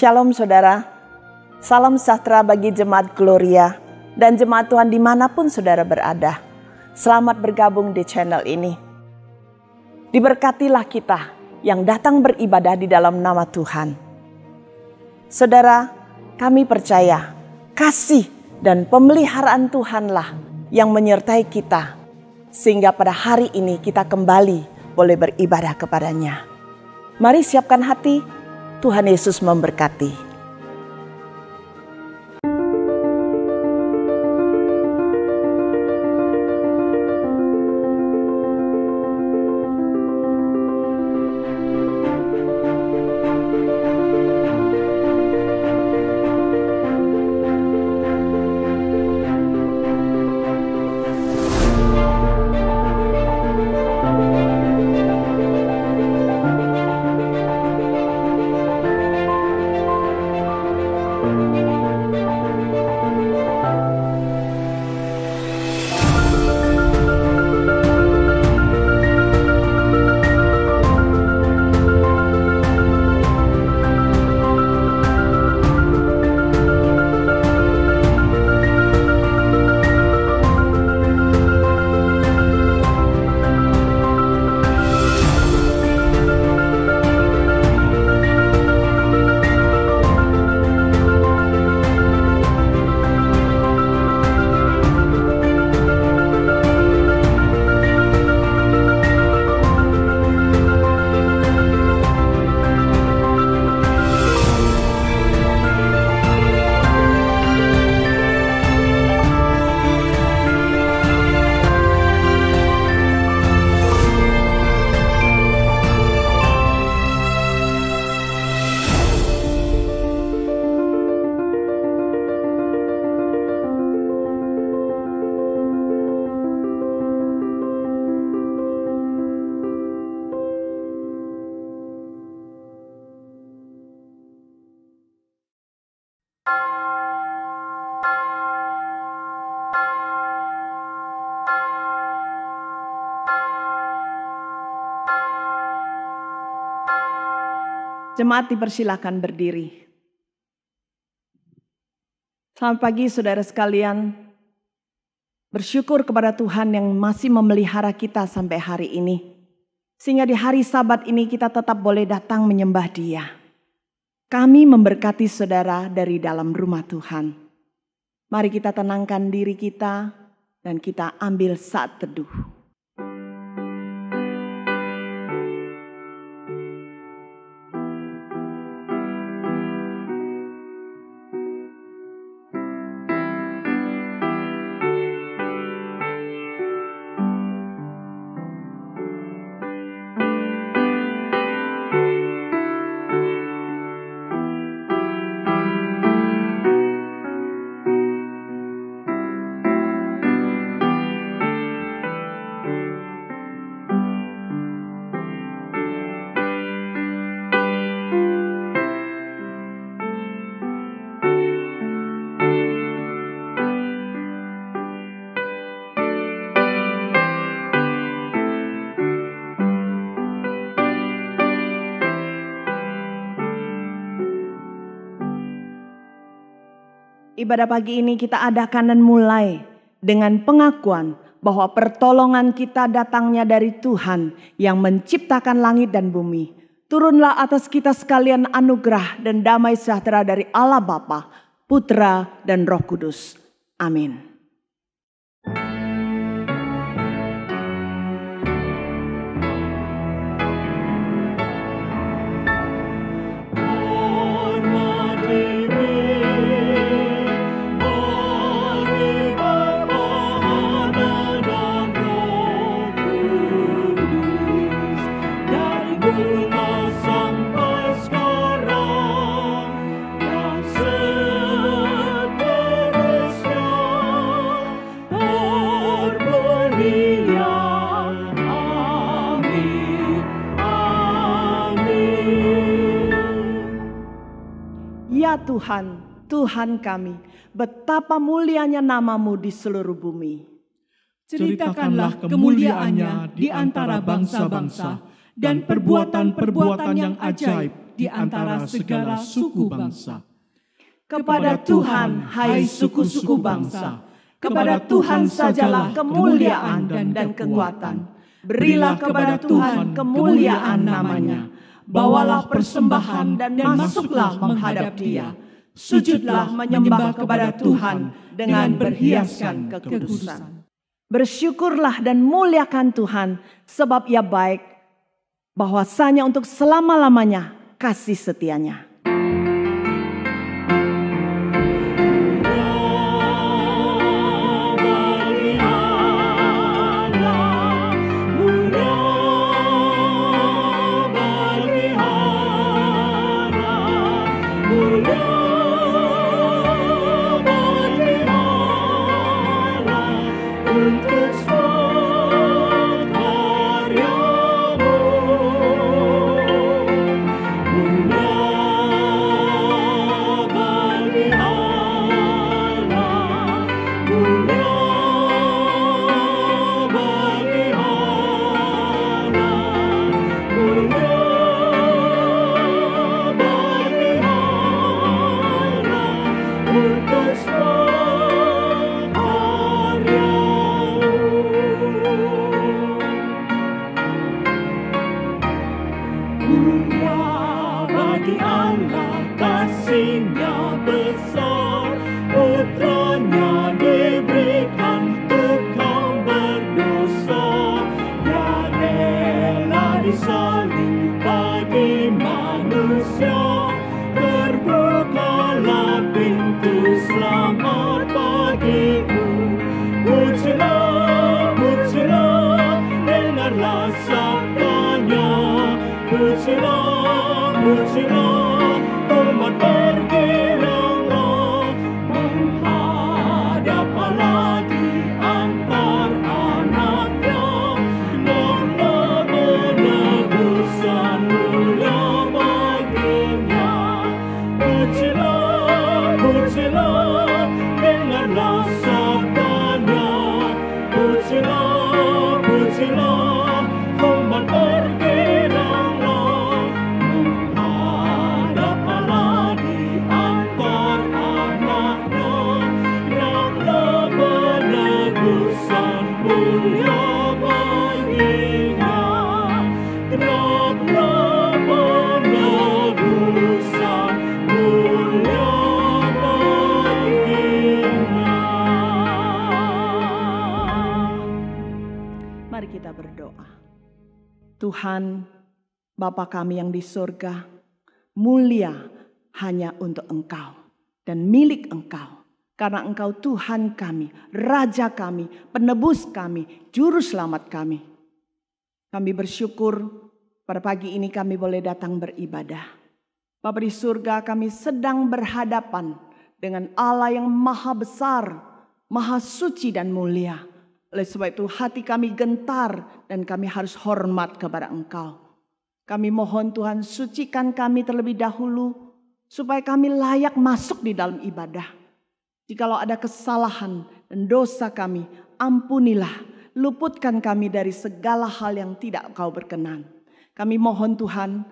Shalom saudara, salam sejahtera bagi jemaat Gloria dan jemaat Tuhan dimanapun saudara berada. Selamat bergabung di channel ini. Diberkatilah kita yang datang beribadah di dalam nama Tuhan. Saudara, kami percaya kasih dan pemeliharaan Tuhanlah yang menyertai kita, sehingga pada hari ini kita kembali boleh beribadah kepadanya. Mari siapkan hati, Tuhan Yesus memberkati. Jemaat dipersilakan berdiri. Selamat pagi saudara sekalian. Bersyukur kepada Tuhan yang masih memelihara kita sampai hari ini. Sehingga di hari Sabat ini kita tetap boleh datang menyembah Dia. Kami memberkati saudara dari dalam rumah Tuhan. Mari kita tenangkan diri kita dan kita ambil saat teduh. Ibadah pagi ini kita adakan dan mulai dengan pengakuan bahwa pertolongan kita datangnya dari Tuhan yang menciptakan langit dan bumi. Turunlah atas kita sekalian anugerah dan damai sejahtera dari Allah Bapa, Putra dan Roh Kudus. Amin. Ya Tuhan, Tuhan kami, betapa mulianya nama-Mu di seluruh bumi. Ceritakanlah kemuliaannya di antara bangsa-bangsa dan perbuatan-perbuatan yang ajaib di antara segala suku bangsa. Kepada Tuhan, hai suku-suku bangsa, kepada Tuhan sajalah kemuliaan dan kekuatan. Berilah kepada Tuhan kemuliaan namanya. Bawalah persembahan dan masuklah menghadap Dia. Sujudlah menyembah kepada Tuhan dengan berhiaskan kekudusan. Bersyukurlah dan muliakan Tuhan, sebab Ia baik, bahwasanya untuk selama-lamanya kasih setianya. Tuhan, Bapa kami yang di surga, mulia hanya untuk Engkau dan milik Engkau. Karena Engkau Tuhan kami, Raja kami, penebus kami, Juru Selamat kami. Kami bersyukur pada pagi ini kami boleh datang beribadah. Bapa di surga, kami sedang berhadapan dengan Allah yang maha besar, maha suci dan mulia. Oleh sebab itu hati kami gentar dan kami harus hormat kepada Engkau. Kami mohon Tuhan sucikan kami terlebih dahulu supaya kami layak masuk di dalam ibadah. Jikalau ada kesalahan dan dosa kami, ampunilah, luputkan kami dari segala hal yang tidak Engkau berkenan. Kami mohon Tuhan,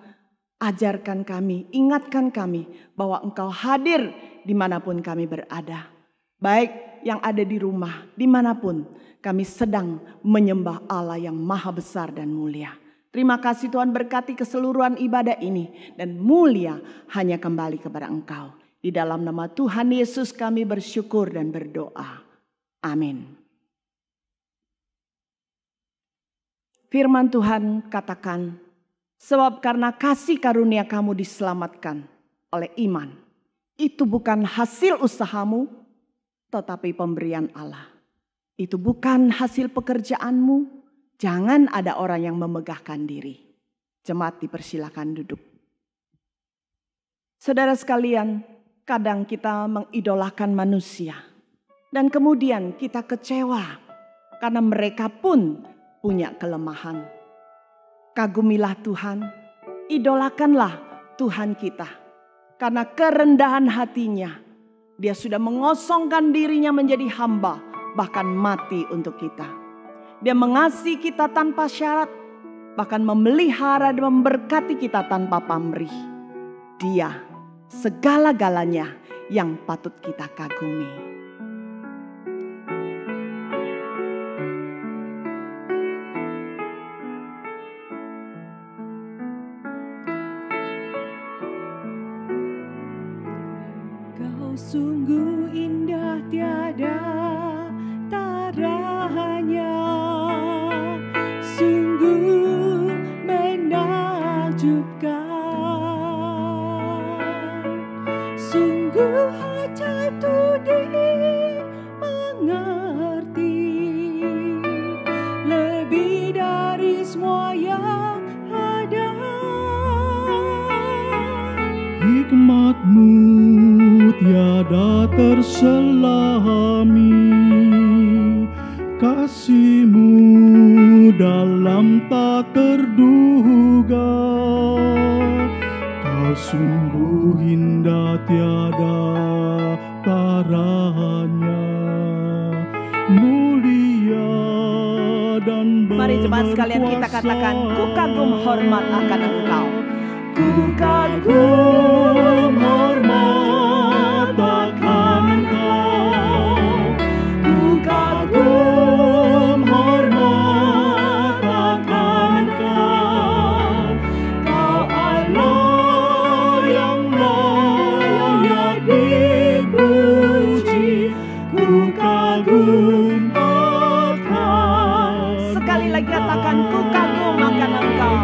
ajarkan kami, ingatkan kami bahwa Engkau hadir dimanapun kami berada. Baik yang ada di rumah, dimanapun kami sedang menyembah Allah yang maha besar dan mulia. Terima kasih Tuhan, berkati keseluruhan ibadah ini. Dan mulia hanya kembali kepada Engkau. Di dalam nama Tuhan Yesus kami bersyukur dan berdoa. Amin. Firman Tuhan katakan, sebab karena kasih karunia kamu diselamatkan oleh iman. Itu bukan hasil usahamu, tetapi pemberian Allah. Itu bukan hasil pekerjaanmu. Jangan ada orang yang memegahkan diri. Jemaat dipersilakan duduk. Saudara sekalian, kadang kita mengidolakan manusia. Dan kemudian kita kecewa. Karena mereka pun punya kelemahan. Kagumilah Tuhan. Idolakanlah Tuhan kita. Karena kerendahan hatinya. Dia sudah mengosongkan dirinya menjadi hamba. Bahkan mati untuk kita. Dia mengasihi kita tanpa syarat. Bahkan memelihara dan memberkati kita tanpa pamrih. Dia segala-galanya yang patut kita kagumi. Kau sungguh indah tiada taranya, sungguh menakjubkan, sungguh ajaib tu dimengerti, lebih dari semua yang ada. Hikmat-Mu tiada terselami, kasih-Mu dalam tak terduga. Kau sungguh indah tiada taranya, mulia dan berkuasa. Mari jemaat sekalian kita katakan, ku kagum hormat akan Engkau. Ku kagum hormat akan Engkau, ku kagum hormat akan Engkau. Kau Allah yang layak dipuji, ku kagum akan. Sekali lagi katakan, ku kagum akan Engkau.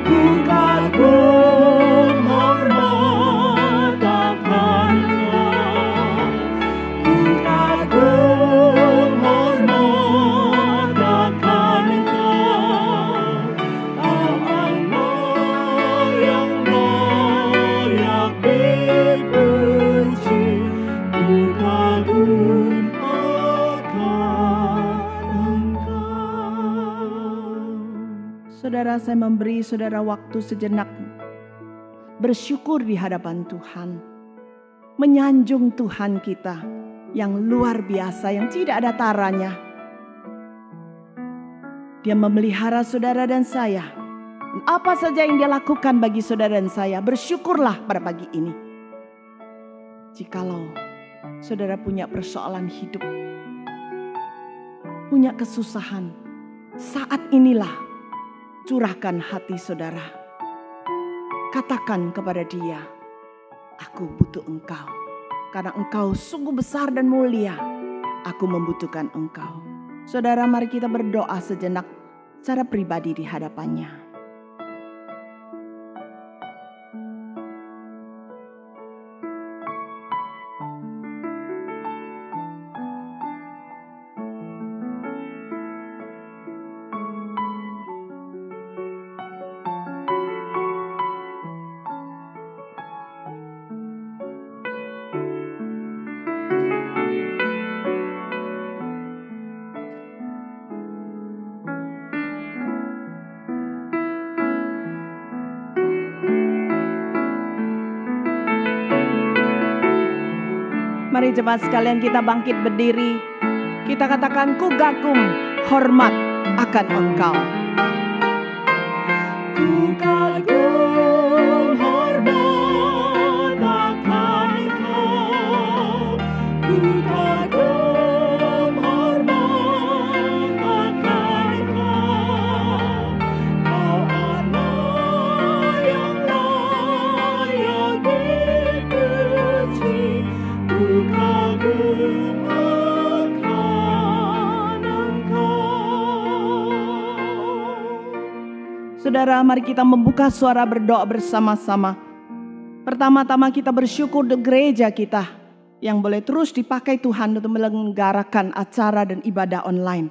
Ku kagum hormat akan Engkau, ku kagum hormat akan Engkau. Allah yang layak dipuji, ku kagum akan Engkau. Saudara, saya memberi saudara waktu sejenak bersyukur di hadapan Tuhan, menyanjung Tuhan kita yang luar biasa, yang tidak ada taranya. Dia memelihara saudara dan saya. Dan apa saja yang Dia lakukan bagi saudara dan saya, bersyukurlah pada pagi ini. Jikalau saudara punya persoalan hidup, punya kesusahan, saat inilah curahkan hati saudara. Katakan kepada Dia, aku butuh Engkau. Karena Engkau sungguh besar dan mulia, aku membutuhkan Engkau. Saudara, mari kita berdoa sejenak secara pribadi di hadapannya. Mari jemaat sekalian kita bangkit berdiri. Kita katakan, ku kagum hormat akan Engkau. Ku kagum hormat akan Engkau, ku kagum hormat akan Engkau. Kau Allah yang layak dipuji, ku kagum akan Engkau. Saudara, mari kita membuka suara berdoa bersama-sama. Pertama-tama kita bersyukur untuk gereja kita yang boleh terus dipakai Tuhan untuk menyelenggarakan acara dan ibadah online.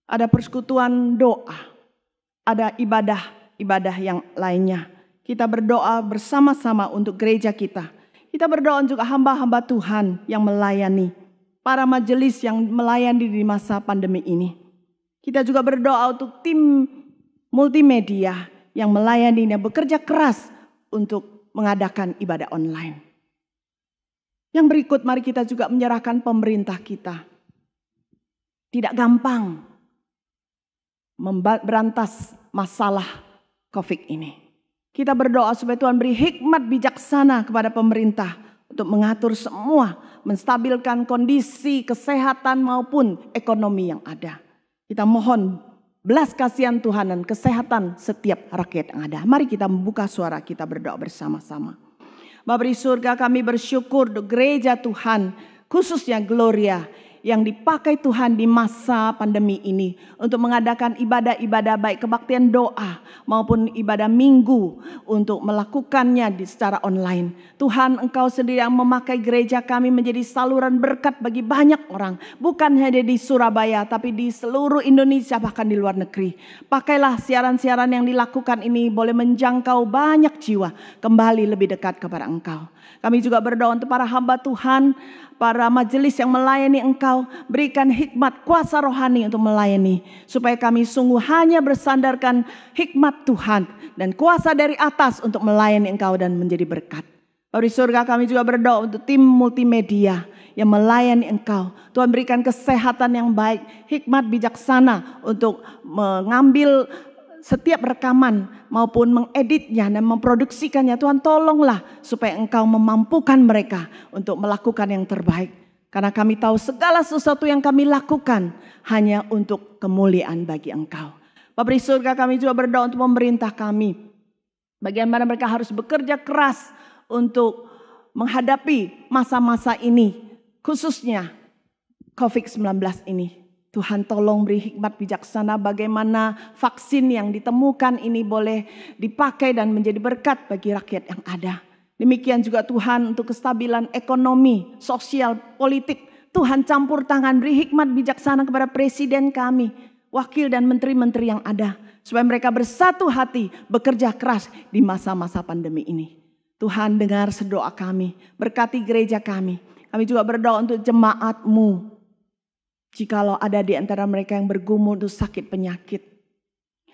Ada persekutuan doa, ada ibadah yang lainnya. Kita berdoa bersama-sama untuk gereja kita. Kita berdoa untuk hamba-hamba Tuhan yang melayani, para majelis yang melayani di masa pandemi ini. Kita juga berdoa untuk tim multimedia yang melayani, yang bekerja keras untuk mengadakan ibadah online. Yang berikut, mari kita juga menyerahkan pemerintah kita. Tidak gampang berantas masalah COVID ini. Kita berdoa supaya Tuhan beri hikmat bijaksana kepada pemerintah untuk mengatur semua, menstabilkan kondisi kesehatan maupun ekonomi yang ada. Kita mohon belas kasihan Tuhan dan kesehatan setiap rakyat yang ada. Mari kita membuka suara, kita berdoa bersama-sama. Bapa di surga, kami bersyukur untuk gereja Tuhan, khususnya Gloria, yang dipakai Tuhan di masa pandemi ini untuk mengadakan ibadah-ibadah baik kebaktian doa maupun ibadah minggu untuk melakukannya secara online. Tuhan, Engkau sendiri yang memakai gereja kami menjadi saluran berkat bagi banyak orang, bukan hanya di Surabaya tapi di seluruh Indonesia bahkan di luar negeri. Pakailah siaran-siaran yang dilakukan ini boleh menjangkau banyak jiwa kembali lebih dekat kepada Engkau. Kami juga berdoa untuk para hamba Tuhan, para majelis yang melayani Engkau, berikan hikmat kuasa rohani untuk melayani, supaya kami sungguh hanya bersandarkan hikmat Tuhan dan kuasa dari atas untuk melayani Engkau dan menjadi berkat. Bapa di surga, kami juga berdoa untuk tim multimedia yang melayani Engkau. Tuhan berikan kesehatan yang baik, hikmat bijaksana untuk mengambil setiap rekaman maupun mengeditnya dan memproduksikannya. Tuhan, tolonglah supaya Engkau memampukan mereka untuk melakukan yang terbaik. Karena kami tahu segala sesuatu yang kami lakukan hanya untuk kemuliaan bagi Engkau. Bapa di surga, kami juga berdoa untuk pemerintah kami, bagaimana mereka harus bekerja keras untuk menghadapi masa-masa ini, khususnya COVID-19 ini. Tuhan, tolong beri hikmat bijaksana bagaimana vaksin yang ditemukan ini boleh dipakai dan menjadi berkat bagi rakyat yang ada. Demikian juga Tuhan untuk kestabilan ekonomi, sosial, politik. Tuhan, campur tangan, beri hikmat bijaksana kepada presiden kami, wakil dan menteri-menteri yang ada, supaya mereka bersatu hati bekerja keras di masa-masa pandemi ini. Tuhan, dengar sedoa kami, berkati gereja kami. Kami juga berdoa untuk jemaat-Mu. Jikalau ada di antara mereka yang bergumul untuk sakit penyakit,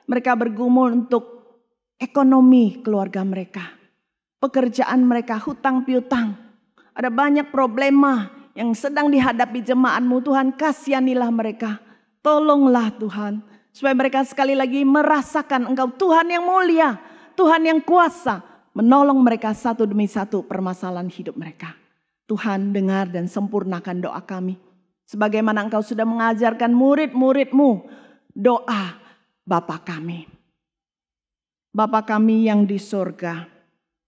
mereka bergumul untuk ekonomi keluarga mereka, pekerjaan mereka, hutang piutang, ada banyak problema yang sedang dihadapi jemaat-Mu. Tuhan, kasihanilah mereka, tolonglah Tuhan, supaya mereka sekali lagi merasakan Engkau Tuhan yang mulia, Tuhan yang kuasa, menolong mereka satu demi satu permasalahan hidup mereka. Tuhan, dengar dan sempurnakan doa kami, sebagaimana Engkau sudah mengajarkan murid-murid-Mu doa Bapa kami. Bapa kami yang di sorga,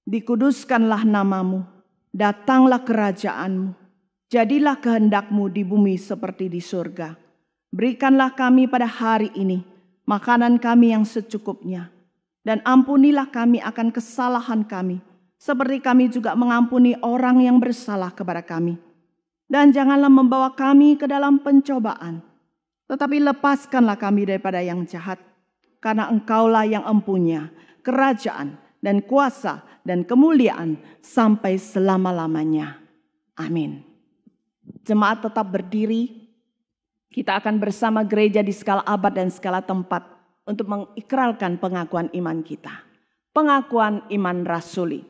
dikuduskanlah nama-Mu, datanglah kerajaan-Mu, jadilah kehendak-Mu di bumi seperti di sorga. Berikanlah kami pada hari ini makanan kami yang secukupnya, dan ampunilah kami akan kesalahan kami, seperti kami juga mengampuni orang yang bersalah kepada kami. Dan janganlah membawa kami ke dalam pencobaan, tetapi lepaskanlah kami daripada yang jahat. Karena Engkaulah yang empunya kerajaan dan kuasa dan kemuliaan sampai selama-lamanya. Amin. Jemaat tetap berdiri. Kita akan bersama gereja di skala abad dan skala tempat untuk mengikrarkan pengakuan iman kita. Pengakuan iman rasuli.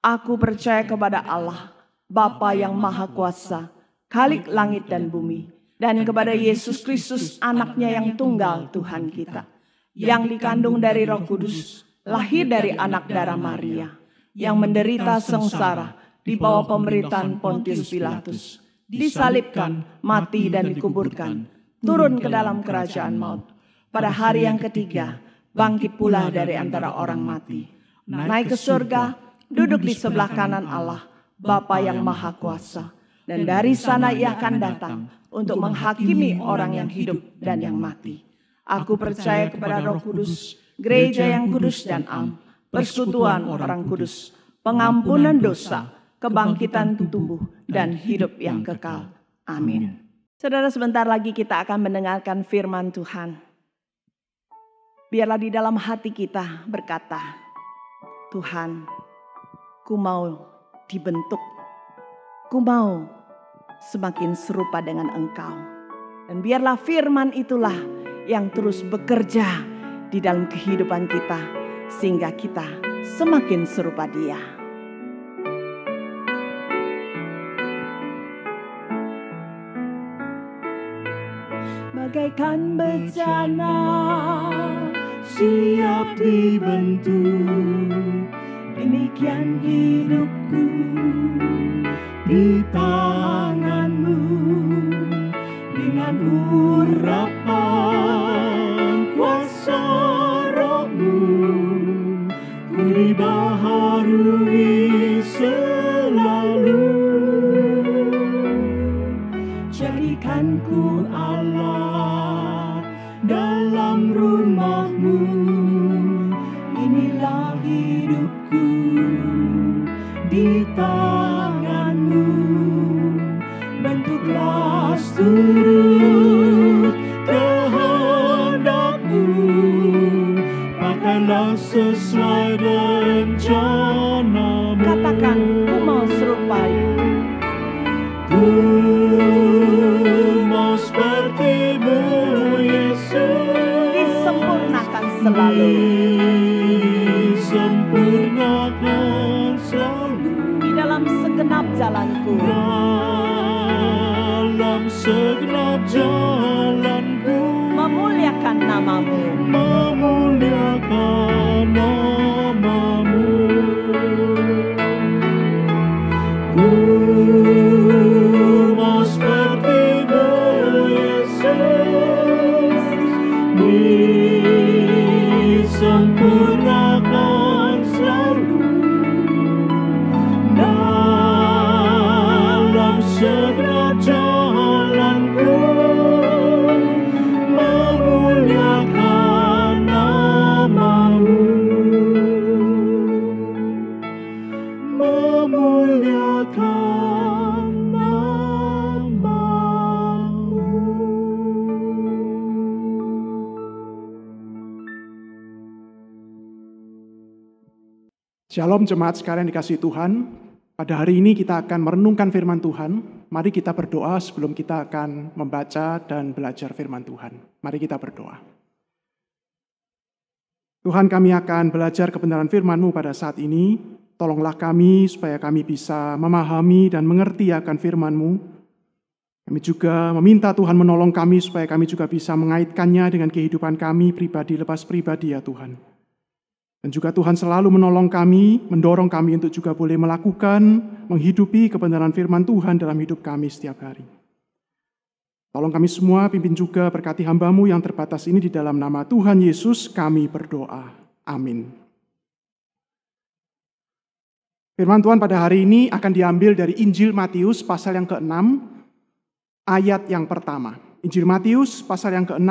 Aku percaya kepada Allah, Bapa yang Maha Kuasa, Khalik langit dan bumi, dan kepada Yesus Kristus anaknya yang tunggal Tuhan kita, yang dikandung dari Roh Kudus, lahir dari anak darah Maria, yang menderita sengsara di bawah pemerintahan Pontius Pilatus, disalibkan, mati dan dikuburkan, turun ke dalam kerajaan maut. Pada hari yang ketiga, bangkit pula dari antara orang mati, naik ke surga, duduk di sebelah kanan Allah, Bapa yang Maha Kuasa, dan dari sana Ia akan datang untuk menghakimi orang yang hidup dan yang mati. Aku percaya kepada Roh Kudus, gereja yang kudus dan am, persekutuan orang kudus, pengampunan dosa, kebangkitan tubuh, dan hidup yang kekal. Amin. Saudara, sebentar lagi kita akan mendengarkan firman Tuhan. Biarlah di dalam hati kita berkata, Tuhan, ku mau dibentuk, ku mau semakin serupa dengan Engkau. Dan biarlah firman itulah yang terus bekerja di dalam kehidupan kita, sehingga kita semakin serupa Dia. Bagaikan bencana siap dibentuk. Demikian hidupku di tangan-Mu, dengan urapan kuasa Roh-Mu, ku dibaharui selalu. Jadikan ku Allah dalam rumah-Mu, inilah hidupku di tangan-Mu. Bentuklah seturut kehendak-Mu, pakailah sesuai rencana-Mu. Katakan, ku mau serupai. Ku mau seperti-Mu, Yesus. Disempurnakan selalu. Disempurnakan selalu. Di dalam segenap jalanku. Dalam segenap jalanku, Memuliakan nama-Mu. memuliakan nama-Mu. Ku mau seperti-Mu, Yesus. Disempurnakan selalu. Dalam segenap jalanku, memuliakan nama-Mu. Memuliakan nama-Mu. Shalom jemaat sekalian dikasihi Tuhan. Pada hari ini kita akan merenungkan firman Tuhan. Mari kita berdoa sebelum kita akan membaca dan belajar firman Tuhan. Mari kita berdoa. Tuhan, kami akan belajar kebenaran firman-Mu pada saat ini. Tolonglah kami supaya kami bisa memahami dan mengerti akan firman-Mu. Kami juga meminta Tuhan menolong kami supaya kami juga bisa mengaitkannya dengan kehidupan kami pribadi lepas pribadi ya Tuhan. Dan juga Tuhan selalu menolong kami, mendorong kami untuk juga boleh melakukan, menghidupi kebenaran firman Tuhan dalam hidup kami setiap hari. Tolong kami semua, pimpin juga berkati hamba-Mu yang terbatas ini di dalam nama Tuhan Yesus kami berdoa. Amin. Firman Tuhan pada hari ini akan diambil dari Injil Matius pasal yang ke-6, ayat yang pertama. Injil Matius pasal yang ke-6,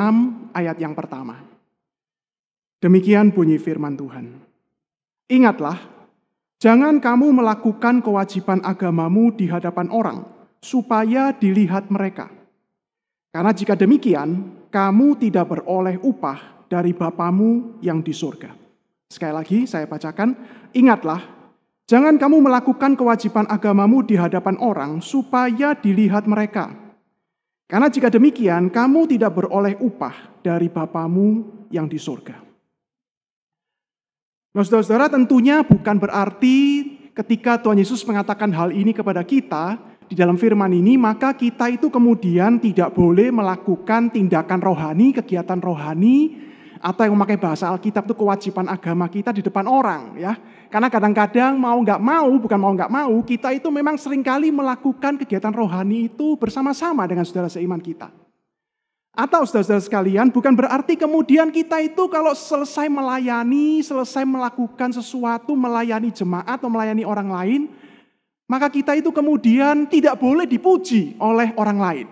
ayat yang pertama. Demikian bunyi firman Tuhan. Ingatlah, jangan kamu melakukan kewajiban agamamu di hadapan orang, supaya dilihat mereka. Karena jika demikian, kamu tidak beroleh upah dari Bapamu yang di surga. Sekali lagi saya bacakan, ingatlah, jangan kamu melakukan kewajiban agamamu di hadapan orang, supaya dilihat mereka. Karena jika demikian, kamu tidak beroleh upah dari Bapamu yang di surga. Nah, saudara-saudara, tentunya bukan berarti ketika Tuhan Yesus mengatakan hal ini kepada kita di dalam firman ini, maka kita itu kemudian tidak boleh melakukan tindakan rohani, kegiatan rohani, atau yang memakai bahasa Alkitab itu kewajiban agama kita di depan orang, ya. Karena kadang-kadang bukan mau nggak mau, kita itu memang seringkali melakukan kegiatan rohani itu bersama-sama dengan saudara seiman kita. Atau saudara-saudara sekalian, bukan berarti kemudian kita itu kalau selesai melakukan sesuatu, melayani jemaat atau melayani orang lain, maka kita itu kemudian tidak boleh dipuji oleh orang lain.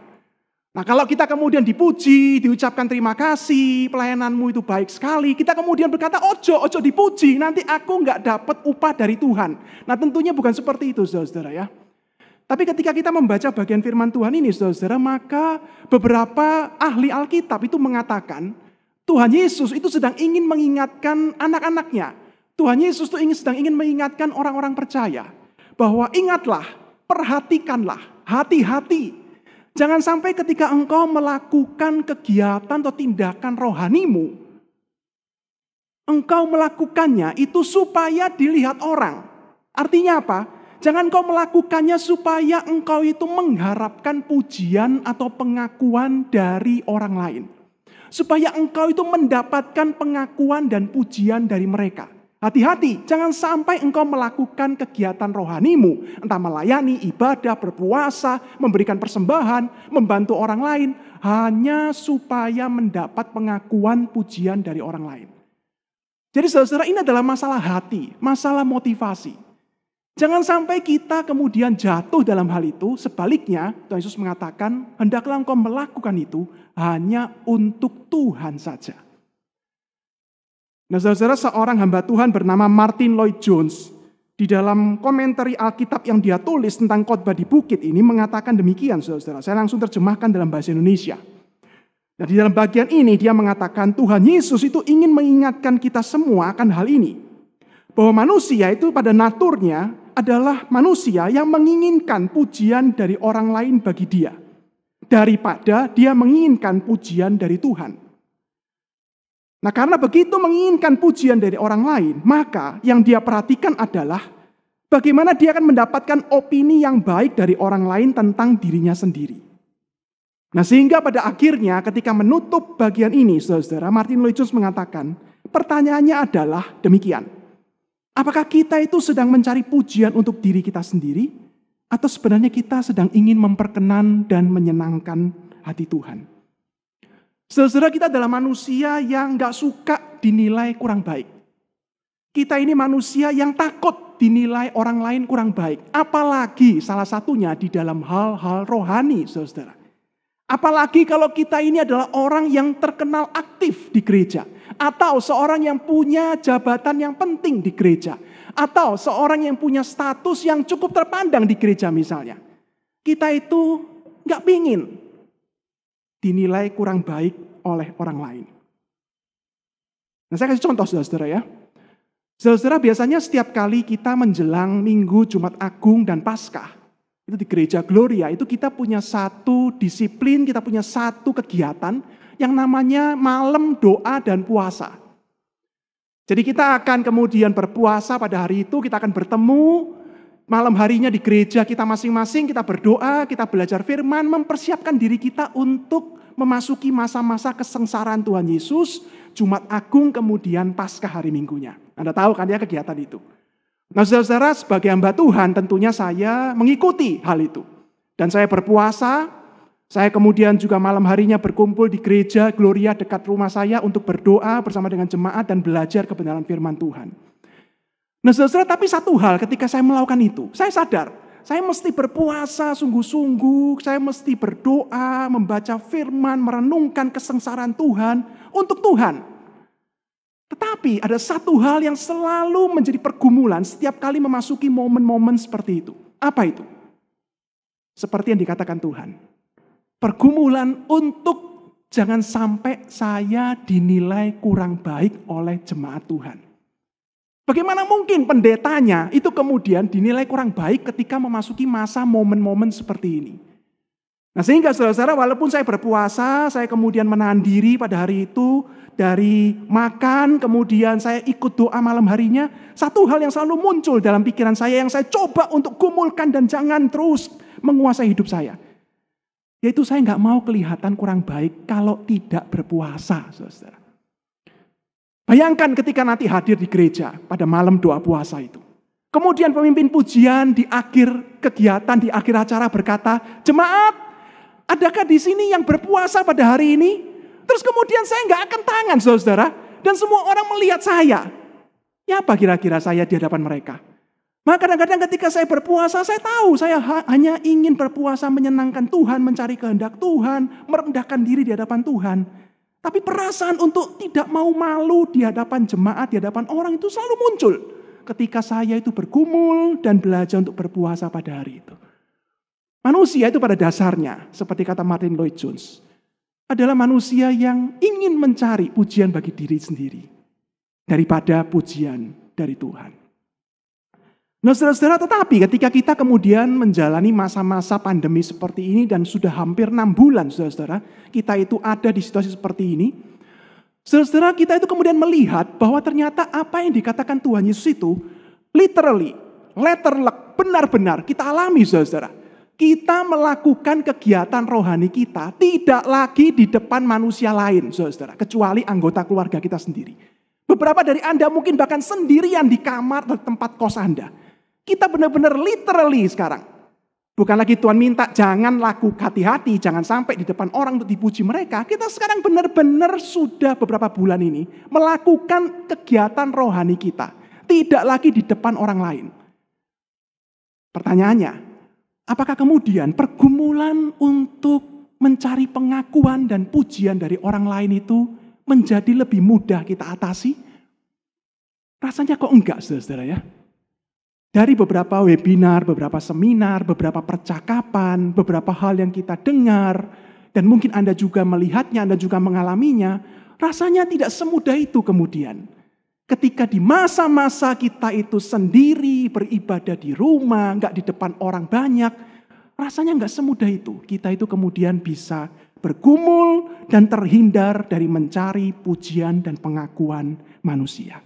Nah, kalau kita kemudian dipuji, diucapkan terima kasih, pelayananmu itu baik sekali, kita kemudian berkata, ojo dipuji, nanti aku nggak dapat upah dari Tuhan. Nah, tentunya bukan seperti itu, saudara-saudara ya. Tapi ketika kita membaca bagian firman Tuhan ini, saudara-saudara, maka beberapa ahli Alkitab itu mengatakan, Tuhan Yesus itu sedang ingin mengingatkan anak-anaknya. Tuhan Yesus itu sedang ingin mengingatkan orang-orang percaya, bahwa ingatlah, perhatikanlah, hati-hati. Jangan sampai ketika engkau melakukan kegiatan atau tindakan rohanimu, engkau melakukannya itu supaya dilihat orang. Artinya apa? Jangan engkau melakukannya supaya engkau itu mengharapkan pujian atau pengakuan dari orang lain. supaya engkau itu mendapatkan pengakuan dan pujian dari mereka. Hati-hati, jangan sampai engkau melakukan kegiatan rohanimu, entah melayani, ibadah, berpuasa, memberikan persembahan, membantu orang lain, hanya supaya mendapat pengakuan pujian dari orang lain. Jadi saudara-saudara, ini adalah masalah hati, masalah motivasi. Jangan sampai kita kemudian jatuh dalam hal itu. Sebaliknya, Tuhan Yesus mengatakan, hendaklah engkau melakukan itu hanya untuk Tuhan saja. Nah saudara-saudara, seorang hamba Tuhan bernama Martin Lloyd-Jones, di dalam komentari Alkitab yang dia tulis tentang khotbah di bukit ini mengatakan demikian saudara-saudara. Saya langsung terjemahkan dalam bahasa Indonesia. Nah di dalam bagian ini dia mengatakan Tuhan Yesus itu ingin mengingatkan kita semua akan hal ini. Bahwa manusia itu pada naturnya adalah manusia yang menginginkan pujian dari orang lain bagi dia. Daripada dia menginginkan pujian dari Tuhan. Nah karena begitu menginginkan pujian dari orang lain, maka yang dia perhatikan adalah bagaimana dia akan mendapatkan opini yang baik dari orang lain tentang dirinya sendiri. Nah sehingga pada akhirnya ketika menutup bagian ini, saudara, Martin Lloyd-Jones mengatakan, pertanyaannya adalah demikian. Apakah kita itu sedang mencari pujian untuk diri kita sendiri? Atau sebenarnya kita sedang ingin memperkenan dan menyenangkan hati Tuhan? Saudara, kita adalah manusia yang gak suka dinilai kurang baik. Kita ini manusia yang takut dinilai orang lain kurang baik. Apalagi salah satunya di dalam hal-hal rohani, saudara. Apalagi kalau kita ini adalah orang yang terkenal aktif di gereja. Atau seorang yang punya jabatan yang penting di gereja. Atau seorang yang punya status yang cukup terpandang di gereja misalnya. Kita itu gak pingin dinilai kurang baik oleh orang lain. Nah, saya kasih contoh saudara-saudara ya. Saudara-saudara, biasanya setiap kali kita menjelang Minggu, Jumat Agung, dan Paskah, itu di Gereja Gloria, itu kita punya satu disiplin, kita punya satu kegiatan yang namanya malam doa dan puasa. Jadi kita akan kemudian berpuasa pada hari itu, kita akan bertemu, malam harinya di gereja kita masing-masing, kita berdoa, kita belajar firman, mempersiapkan diri kita untuk memasuki masa-masa kesengsaraan Tuhan Yesus, Jumat Agung, kemudian Paskah hari Minggunya. Anda tahu kan ya kegiatan itu. Nah saudara-saudara, sebagai hamba Tuhan tentunya saya mengikuti hal itu. Dan saya berpuasa, saya kemudian juga malam harinya berkumpul di gereja Gloria dekat rumah saya untuk berdoa bersama dengan jemaat dan belajar kebenaran firman Tuhan. Nah saudara, tapi satu hal ketika saya melakukan itu, saya sadar, saya mesti berpuasa sungguh-sungguh, saya mesti berdoa, membaca firman, merenungkan kesengsaraan Tuhan untuk Tuhan. Tetapi ada satu hal yang selalu menjadi pergumulan setiap kali memasuki momen-momen seperti itu. Apa itu? Seperti yang dikatakan Tuhan. Pergumulan untuk jangan sampai saya dinilai kurang baik oleh jemaat Tuhan. Bagaimana mungkin pendetanya itu kemudian dinilai kurang baik ketika memasuki masa momen-momen seperti ini. Nah sehingga saudara-saudara, walaupun saya berpuasa, saya kemudian menahan diri pada hari itu dari makan, kemudian saya ikut doa malam harinya. Satu hal yang selalu muncul dalam pikiran saya yang saya coba untuk gumulkan dan jangan terus menguasai hidup saya. Yaitu saya nggak mau kelihatan kurang baik kalau tidak berpuasa, saudara. Bayangkan ketika nanti hadir di gereja pada malam doa puasa itu. Kemudian pemimpin pujian di akhir kegiatan, di akhir acara berkata, jemaat, adakah di sini yang berpuasa pada hari ini? Terus kemudian saya nggak angkat tangan saudara. Dan semua orang melihat saya. Ya apa kira-kira saya di hadapan mereka? Maka kadang-kadang ketika saya berpuasa, saya tahu saya hanya ingin berpuasa menyenangkan Tuhan, mencari kehendak Tuhan, merendahkan diri di hadapan Tuhan. Tapi perasaan untuk tidak mau malu di hadapan jemaat, di hadapan orang itu selalu muncul. Ketika saya itu bergumul dan belajar untuk berpuasa pada hari itu. Manusia itu pada dasarnya, seperti kata Martin Lloyd-Jones, adalah manusia yang ingin mencari pujian bagi diri sendiri. Daripada pujian dari Tuhan. Nah saudara-saudara, tetapi ketika kita kemudian menjalani masa-masa pandemi seperti ini dan sudah hampir 6 bulan saudara-saudara, kita itu ada di situasi seperti ini. Saudara-saudara, kita itu kemudian melihat bahwa ternyata apa yang dikatakan Tuhan Yesus itu literally, letter luck, benar-benar kita alami saudara-saudara. Kita melakukan kegiatan rohani kita tidak lagi di depan manusia lain, saudara, kecuali anggota keluarga kita sendiri. Beberapa dari Anda mungkin bahkan sendirian di kamar atau tempat kos Anda. Kita benar-benar literally sekarang. Bukan lagi Tuhan minta jangan laku hati-hati, jangan sampai di depan orang untuk dipuji mereka. Kita sekarang benar-benar sudah beberapa bulan ini melakukan kegiatan rohani kita. Tidak lagi di depan orang lain. Pertanyaannya, apakah kemudian pergumulan untuk mencari pengakuan dan pujian dari orang lain itu menjadi lebih mudah kita atasi? Rasanya kok enggak, saudara ya. Dari beberapa webinar, beberapa seminar, beberapa percakapan, beberapa hal yang kita dengar, dan mungkin Anda juga melihatnya, Anda juga mengalaminya, rasanya tidak semudah itu kemudian. Ketika di masa-masa kita itu sendiri beribadah di rumah, enggak di depan orang banyak, rasanya enggak semudah itu. Kita itu kemudian bisa bergumul dan terhindar dari mencari pujian dan pengakuan manusia.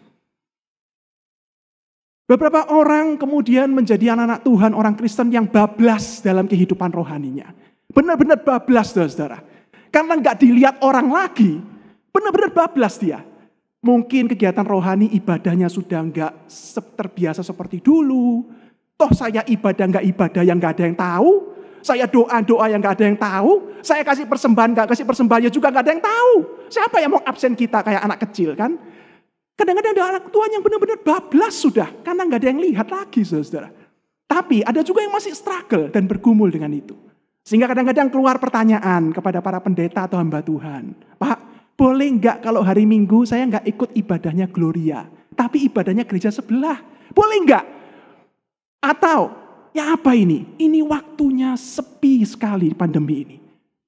Beberapa orang kemudian menjadi anak-anak Tuhan, orang Kristen yang bablas dalam kehidupan rohaninya. Benar-benar bablas, saudara. Karena enggak dilihat orang lagi, benar-benar bablas dia. Mungkin kegiatan rohani ibadahnya sudah enggak terbiasa seperti dulu. Toh saya ibadah enggak ibadah yang enggak ada yang tahu. Saya doa-doa yang enggak ada yang tahu. Saya kasih persembahan enggak kasih persembahannya juga enggak ada yang tahu. Siapa yang mau absen kita kayak anak kecil kan? Kadang-kadang ada anak Tuhan yang benar-benar bablas sudah. Karena enggak ada yang lihat lagi, saudara. Tapi ada juga yang masih struggle dan bergumul dengan itu. Sehingga kadang-kadang keluar pertanyaan kepada para pendeta atau hamba Tuhan. Pak, boleh enggak kalau hari Minggu saya enggak ikut ibadahnya Gloria. Tapi ibadahnya gereja sebelah. Boleh enggak? Atau, ya apa ini? Ini waktunya sepi sekali pandemi ini.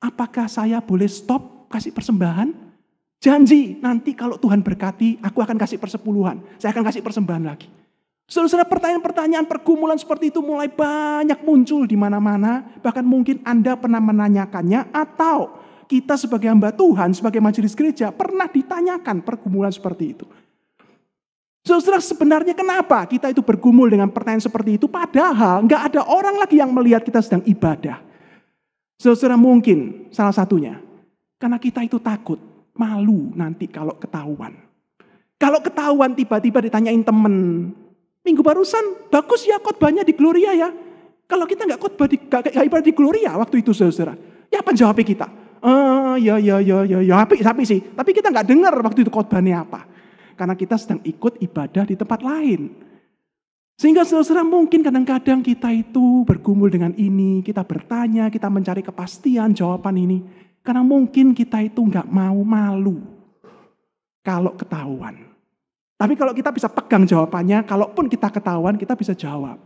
Apakah saya boleh stop kasih persembahan? Janji, nanti kalau Tuhan berkati, aku akan kasih persepuluhan. Saya akan kasih persembahan lagi. Saudara-saudara, pertanyaan-pertanyaan pergumulan seperti itu mulai banyak muncul di mana-mana. Bahkan mungkin Anda pernah menanyakannya, atau kita sebagai hamba Tuhan, sebagai majelis gereja, pernah ditanyakan pergumulan seperti itu. Saudara, sebenarnya kenapa kita itu bergumul dengan pertanyaan seperti itu, padahal nggak ada orang lagi yang melihat kita sedang ibadah. Saudara, mungkin salah satunya, karena kita itu takut. Malu nanti kalau ketahuan. Kalau ketahuan tiba-tiba ditanyain temen, minggu barusan bagus ya khotbahnya di Gloria ya. Kalau kita nggak khotbah ibadah di Gloria waktu itu, saudara, ya apa jawabnya kita? Ya, tapi sih. Tapi kita nggak dengar waktu itu khotbahnya apa. Karena kita sedang ikut ibadah di tempat lain. Sehingga saudara, mungkin kadang-kadang kita itu bergumul dengan ini, kita bertanya, kita mencari kepastian jawaban ini. Karena mungkin kita itu nggak mau malu kalau ketahuan. Tapi kalau kita bisa pegang jawabannya, kalaupun kita ketahuan, kita bisa jawab.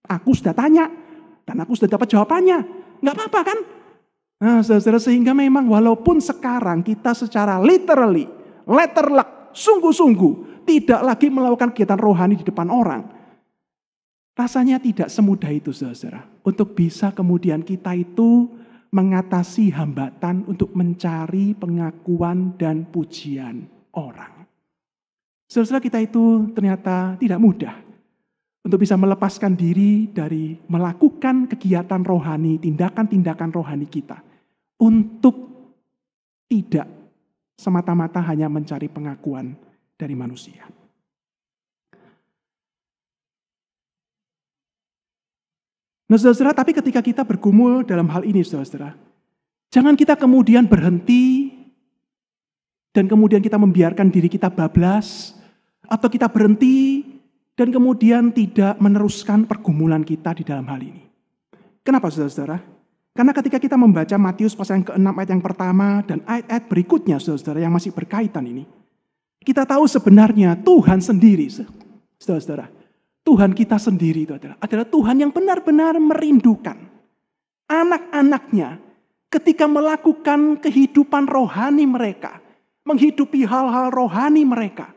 Aku sudah tanya, dan aku sudah dapat jawabannya. Nggak apa-apa kan? Nah, saudara, sehingga memang walaupun sekarang kita secara literally, letterlek, sungguh-sungguh, tidak lagi melakukan kegiatan rohani di depan orang. Rasanya tidak semudah itu, saudara. Untuk bisa kemudian kita itu mengatasi hambatan untuk mencari pengakuan dan pujian orang. Saudara, kita itu ternyata tidak mudah untuk bisa melepaskan diri dari melakukan kegiatan rohani, tindakan-tindakan rohani kita. Untuk tidak semata-mata hanya mencari pengakuan dari manusia. Nah, saudara, tapi ketika kita bergumul dalam hal ini, saudara, jangan kita kemudian berhenti dan kemudian kita membiarkan diri kita bablas, atau kita berhenti dan kemudian tidak meneruskan pergumulan kita di dalam hal ini. Kenapa, saudara? Karena ketika kita membaca Matius pasal yang ke-6 ayat yang pertama dan ayat-ayat berikutnya, saudara, yang masih berkaitan ini, kita tahu sebenarnya Tuhan sendiri, saudara. Tuhan kita sendiri itu adalah Tuhan yang benar-benar merindukan anak-anaknya ketika melakukan kehidupan rohani mereka, menghidupi hal-hal rohani mereka.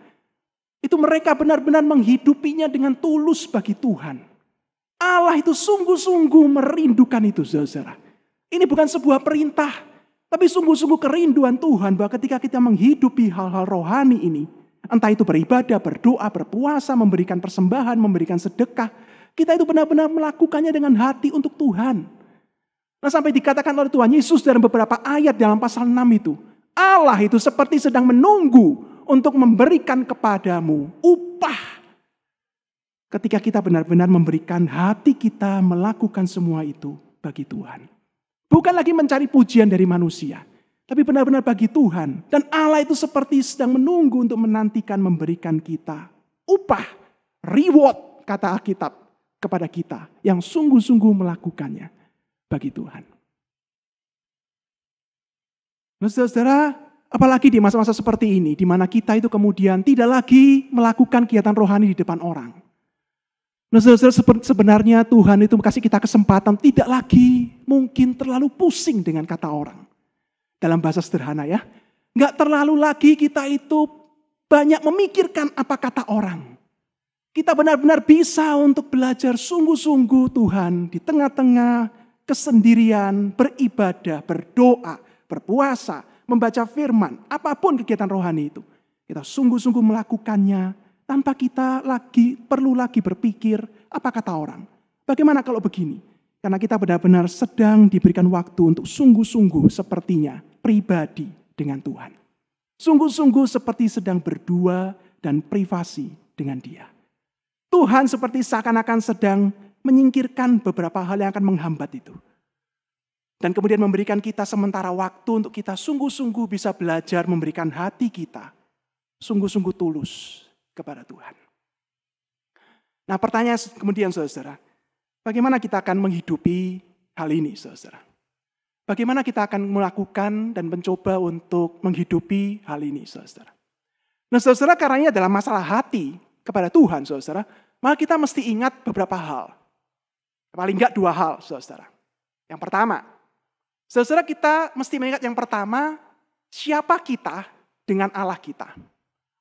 Itu mereka benar-benar menghidupinya dengan tulus bagi Tuhan. Allah itu sungguh-sungguh merindukan itu, saudara. Ini bukan sebuah perintah, tapi sungguh-sungguh kerinduan Tuhan bahwa ketika kita menghidupi hal-hal rohani ini, entah itu beribadah, berdoa, berpuasa, memberikan persembahan, memberikan sedekah. Kita itu benar-benar melakukannya dengan hati untuk Tuhan. Nah, sampai dikatakan oleh Tuhan Yesus dalam beberapa ayat dalam pasal 6 itu, Allah itu seperti sedang menunggu untuk memberikan kepadamu upah. Ketika kita benar-benar memberikan hati kita melakukan semua itu bagi Tuhan. Bukan lagi mencari pujian dari manusia, tapi benar-benar bagi Tuhan. Dan Allah itu seperti sedang menunggu untuk menantikan memberikan kita upah, reward, kata Alkitab, kepada kita yang sungguh-sungguh melakukannya bagi Tuhan. Nah, saudara, apalagi di masa-masa seperti ini, di mana kita itu kemudian tidak lagi melakukan kegiatan rohani di depan orang. Nah, saudara, sebenarnya Tuhan itu kasih kita kesempatan tidak lagi mungkin terlalu pusing dengan kata orang. Dalam bahasa sederhana ya, nggak terlalu lagi kita itu banyak memikirkan apa kata orang. Kita benar-benar bisa untuk belajar sungguh-sungguh Tuhan di tengah-tengah kesendirian, beribadah, berdoa, berpuasa, membaca firman, apapun kegiatan rohani itu. Kita sungguh-sungguh melakukannya tanpa kita perlu lagi berpikir apa kata orang. Bagaimana kalau begini? Karena kita benar-benar sedang diberikan waktu untuk sungguh-sungguh sepertinya pribadi dengan Tuhan. Sungguh-sungguh seperti sedang berdua dan privasi dengan Dia. Tuhan seperti seakan-akan sedang menyingkirkan beberapa hal yang akan menghambat itu. Dan kemudian memberikan kita sementara waktu untuk kita sungguh-sungguh bisa belajar memberikan hati kita sungguh-sungguh tulus kepada Tuhan. Nah, pertanyaan kemudian saudara, bagaimana kita akan menghidupi hal ini saudara? Bagaimana kita akan melakukan dan mencoba untuk menghidupi hal ini saudara? Nah, saudara, karena ini adalah masalah hati kepada Tuhan saudara, maka kita mesti ingat beberapa hal. Paling enggak 2 hal saudara. Yang pertama, saudara, kita mesti mengingat yang pertama, siapa kita dengan Allah kita.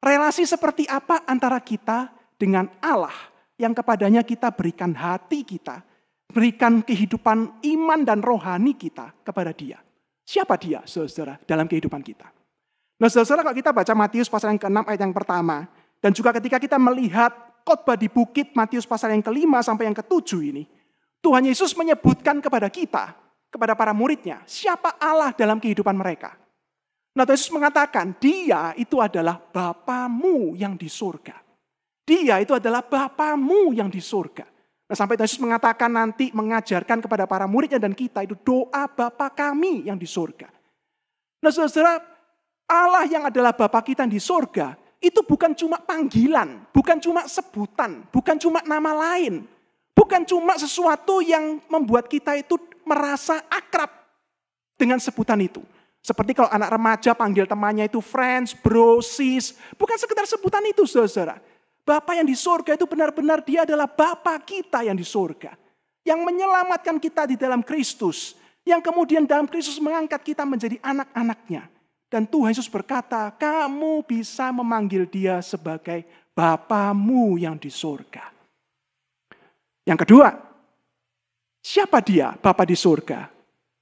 Relasi seperti apa antara kita dengan Allah yang kepadanya kita berikan hati kita, berikan kehidupan iman dan rohani kita kepada Dia. Siapa Dia, saudara, dalam kehidupan kita? Nah, saudara, kalau kita baca Matius pasal yang ke-6 ayat yang pertama, dan juga ketika kita melihat khotbah di bukit Matius pasal yang ke-5 sampai yang ke-7 ini, Tuhan Yesus menyebutkan kepada kita, kepada para muridnya, siapa Allah dalam kehidupan mereka. Nah, Yesus mengatakan, Dia itu adalah Bapamu yang di surga. Dia itu adalah Bapamu yang di surga. Nah, sampai Yesus mengatakan nanti mengajarkan kepada para muridnya dan kita itu doa Bapa kami yang di surga. Nah, saudara, Allah yang adalah Bapa kita yang di surga, itu bukan cuma panggilan, bukan cuma sebutan, bukan cuma nama lain. Bukan cuma sesuatu yang membuat kita itu merasa akrab dengan sebutan itu. Seperti kalau anak remaja panggil temannya itu friends, bro, sis. Bukan sekedar sebutan itu, saudara. Bapa yang di surga itu benar-benar Dia adalah Bapa kita yang di surga. Yang menyelamatkan kita di dalam Kristus. Yang kemudian dalam Kristus mengangkat kita menjadi anak-anaknya. Dan Tuhan Yesus berkata, kamu bisa memanggil Dia sebagai Bapamu yang di surga. Yang kedua, siapa Dia, Bapa di surga?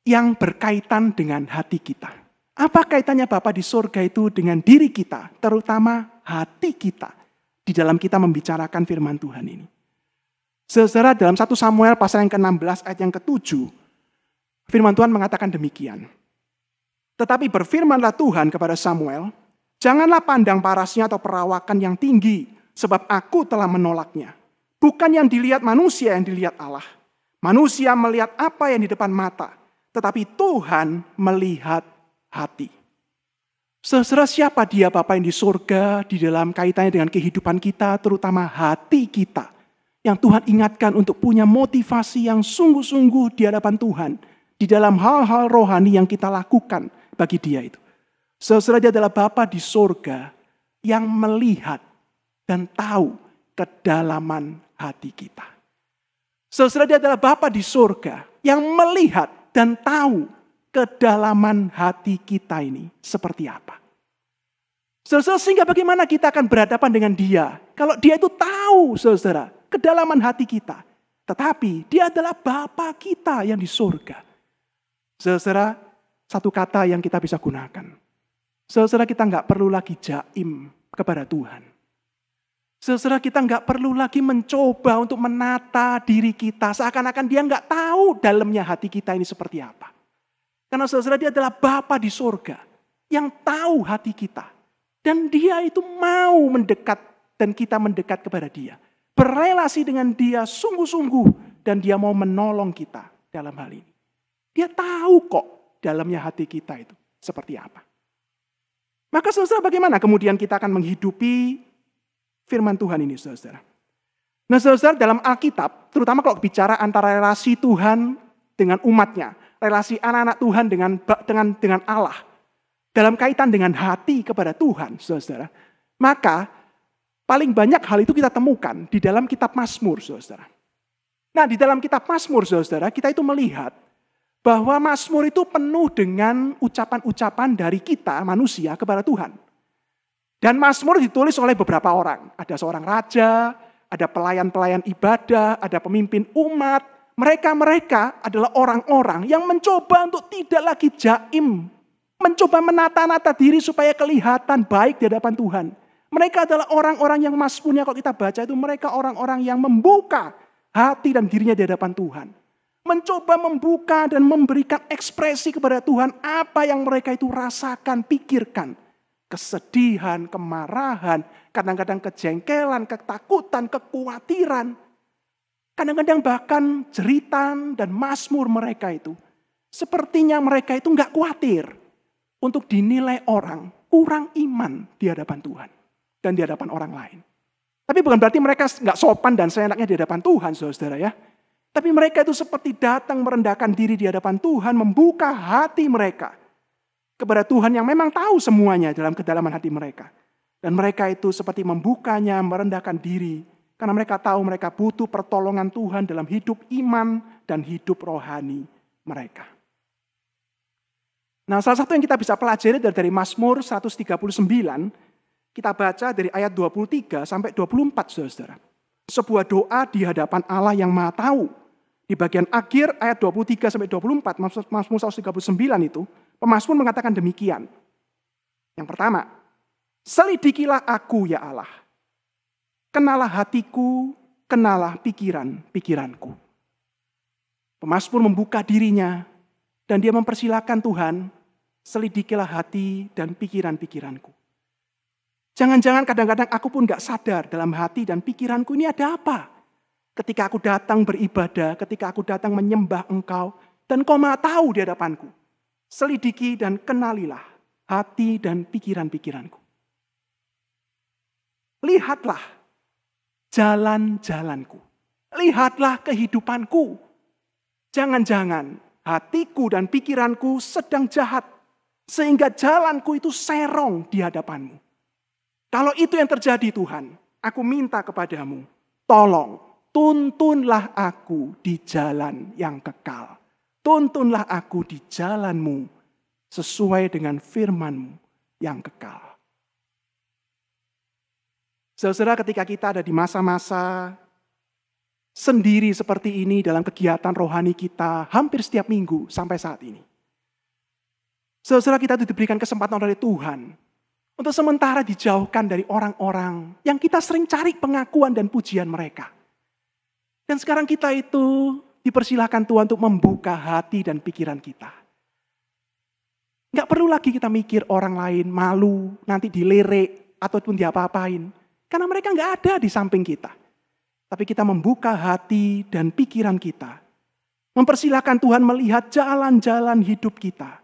Yang berkaitan dengan hati kita. Apa kaitannya Bapa di surga itu dengan diri kita, terutama hati kita, di dalam kita membicarakan firman Tuhan ini. Saudara, dalam 1 Samuel pasal yang ke-16 ayat yang ke-7, firman Tuhan mengatakan demikian. Tetapi berfirmanlah Tuhan kepada Samuel, janganlah pandang parasnya atau perawakan yang tinggi, sebab aku telah menolaknya. Bukan yang dilihat manusia yang dilihat Allah. Manusia melihat apa yang di depan mata, tetapi Tuhan melihat hati. Saudara, siapa Dia Bapa yang di surga di dalam kaitannya dengan kehidupan kita, terutama hati kita. Yang Tuhan ingatkan untuk punya motivasi yang sungguh-sungguh di hadapan Tuhan. Di dalam hal-hal rohani yang kita lakukan bagi Dia itu. Saudara, Dia adalah Bapa di surga yang melihat dan tahu kedalaman hati kita. Saudara, Dia adalah Bapa di surga yang melihat dan tahu kedalaman hati kita ini seperti apa. Saudara, sehingga bagaimana kita akan berhadapan dengan Dia? Kalau Dia itu tahu, saudara, kedalaman hati kita. Tetapi Dia adalah Bapa kita yang di surga. Saudara, satu kata yang kita bisa gunakan. Saudara, kita nggak perlu lagi jaim kepada Tuhan. Saudara, kita nggak perlu lagi mencoba untuk menata diri kita. Seakan-akan dia nggak tahu dalamnya hati kita ini seperti apa. Karena saudara, dia adalah Bapa di sorga yang tahu hati kita. Dan dia itu mau mendekat dan kita mendekat kepada dia. Berrelasi dengan dia sungguh-sungguh. Dan dia mau menolong kita dalam hal ini. Dia tahu kok dalamnya hati kita itu seperti apa. Maka saudara, bagaimana kemudian kita akan menghidupi firman Tuhan ini, saudara? Nah, saudara, dalam Alkitab, terutama kalau bicara antara relasi Tuhan dengan umatnya, relasi anak-anak Tuhan dengan Allah, dalam kaitan dengan hati kepada Tuhan, saudara, maka paling banyak hal itu kita temukan di dalam kitab Mazmur, saudara. Nah, di dalam kitab Mazmur, saudara, kita itu melihat bahwa Mazmur itu penuh dengan ucapan-ucapan dari kita, manusia, kepada Tuhan. Dan Mazmur ditulis oleh beberapa orang. Ada seorang raja, ada pelayan-pelayan ibadah, ada pemimpin umat. Mereka adalah orang-orang yang mencoba untuk tidak lagi jaim. Mencoba menata-nata diri supaya kelihatan baik di hadapan Tuhan. Mereka adalah orang-orang yang Mazmurnya kalau kita baca itu mereka orang-orang yang membuka hati dan dirinya di hadapan Tuhan. Mencoba membuka dan memberikan ekspresi kepada Tuhan apa yang mereka itu rasakan, pikirkan. Kesedihan, kemarahan, kadang-kadang kejengkelan, ketakutan, kekhawatiran. Kadang-kadang bahkan jeritan dan mazmur mereka itu. Sepertinya mereka itu nggak khawatir untuk dinilai orang kurang iman di hadapan Tuhan. Dan di hadapan orang lain. Tapi bukan berarti mereka nggak sopan dan seenaknya di hadapan Tuhan, saudara ya. Tapi mereka itu seperti datang merendahkan diri di hadapan Tuhan, membuka hati mereka kepada Tuhan yang memang tahu semuanya dalam kedalaman hati mereka. Dan mereka itu seperti membukanya, merendahkan diri. Karena mereka tahu mereka butuh pertolongan Tuhan dalam hidup iman dan hidup rohani mereka. Nah, salah satu yang kita bisa pelajari dari Mazmur 139, kita baca dari ayat 23 sampai 24, saudara. Sebuah doa di hadapan Allah yang Maha Tahu. Di bagian akhir ayat 23 sampai 24, Mazmur 139 itu, pemazmur mengatakan demikian. Yang pertama, selidikilah aku ya Allah. Kenalah hatiku, kenalah pikiranku. Pemazmur membuka dirinya dan dia mempersilahkan Tuhan, selidikilah hati dan pikiranku. Jangan-jangan kadang-kadang aku pun gak sadar dalam hati dan pikiranku ini ada apa. Ketika aku datang beribadah, ketika aku datang menyembah Engkau, dan Kau Maha tahu di hadapanku. Selidiki dan kenalilah hati dan pikiranku. Lihatlah jalan-jalanku. Lihatlah kehidupanku. Jangan-jangan hatiku dan pikiranku sedang jahat. Sehingga jalanku itu serong di hadapanmu. Kalau itu yang terjadi Tuhan, aku minta kepadamu, tolong tuntunlah aku di jalan yang kekal. Tuntunlah aku di jalanmu sesuai dengan firman-Mu yang kekal. Saudara, ketika kita ada di masa-masa sendiri seperti ini dalam kegiatan rohani kita hampir setiap minggu sampai saat ini. Saudara, kita diberikan kesempatan oleh Tuhan untuk sementara dijauhkan dari orang-orang yang kita sering cari pengakuan dan pujian mereka. Dan sekarang kita itu dipersilakan Tuhan untuk membuka hati dan pikiran kita. Gak perlu lagi kita mikir orang lain malu, nanti dilirik, ataupun diapa-apain. Karena mereka gak ada di samping kita. Tapi kita membuka hati dan pikiran kita. Mempersilakan Tuhan melihat jalan-jalan hidup kita.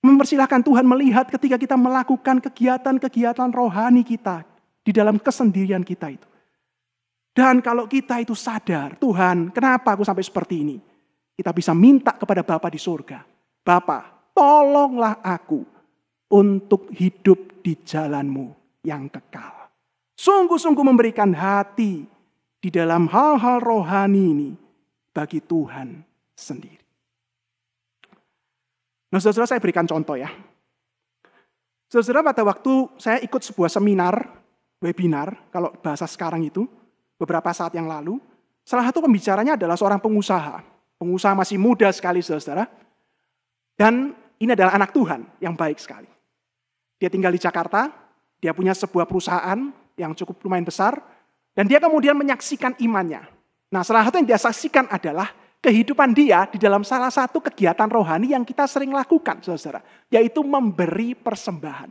Mempersilahkan Tuhan melihat ketika kita melakukan kegiatan-kegiatan rohani kita di dalam kesendirian kita itu. Dan kalau kita itu sadar, Tuhan, kenapa aku sampai seperti ini? Kita bisa minta kepada Bapa di surga. Bapa, tolonglah aku untuk hidup di jalan-Mu yang kekal. Sungguh-sungguh memberikan hati di dalam hal-hal rohani ini bagi Tuhan sendiri. Nah, saudara, saya berikan contoh ya. Saudara, pada waktu saya ikut sebuah seminar, webinar, kalau bahasa sekarang itu, beberapa saat yang lalu, salah satu pembicaranya adalah seorang pengusaha. Pengusaha masih muda sekali, saudara. Dan ini adalah anak Tuhan yang baik sekali. Dia tinggal di Jakarta, dia punya sebuah perusahaan, yang cukup lumayan besar. Dan dia kemudian menyaksikan imannya. Nah, salah satu yang dia saksikan adalah kehidupan dia di dalam salah satu kegiatan rohani yang kita sering lakukan, saudara. Yaitu memberi persembahan.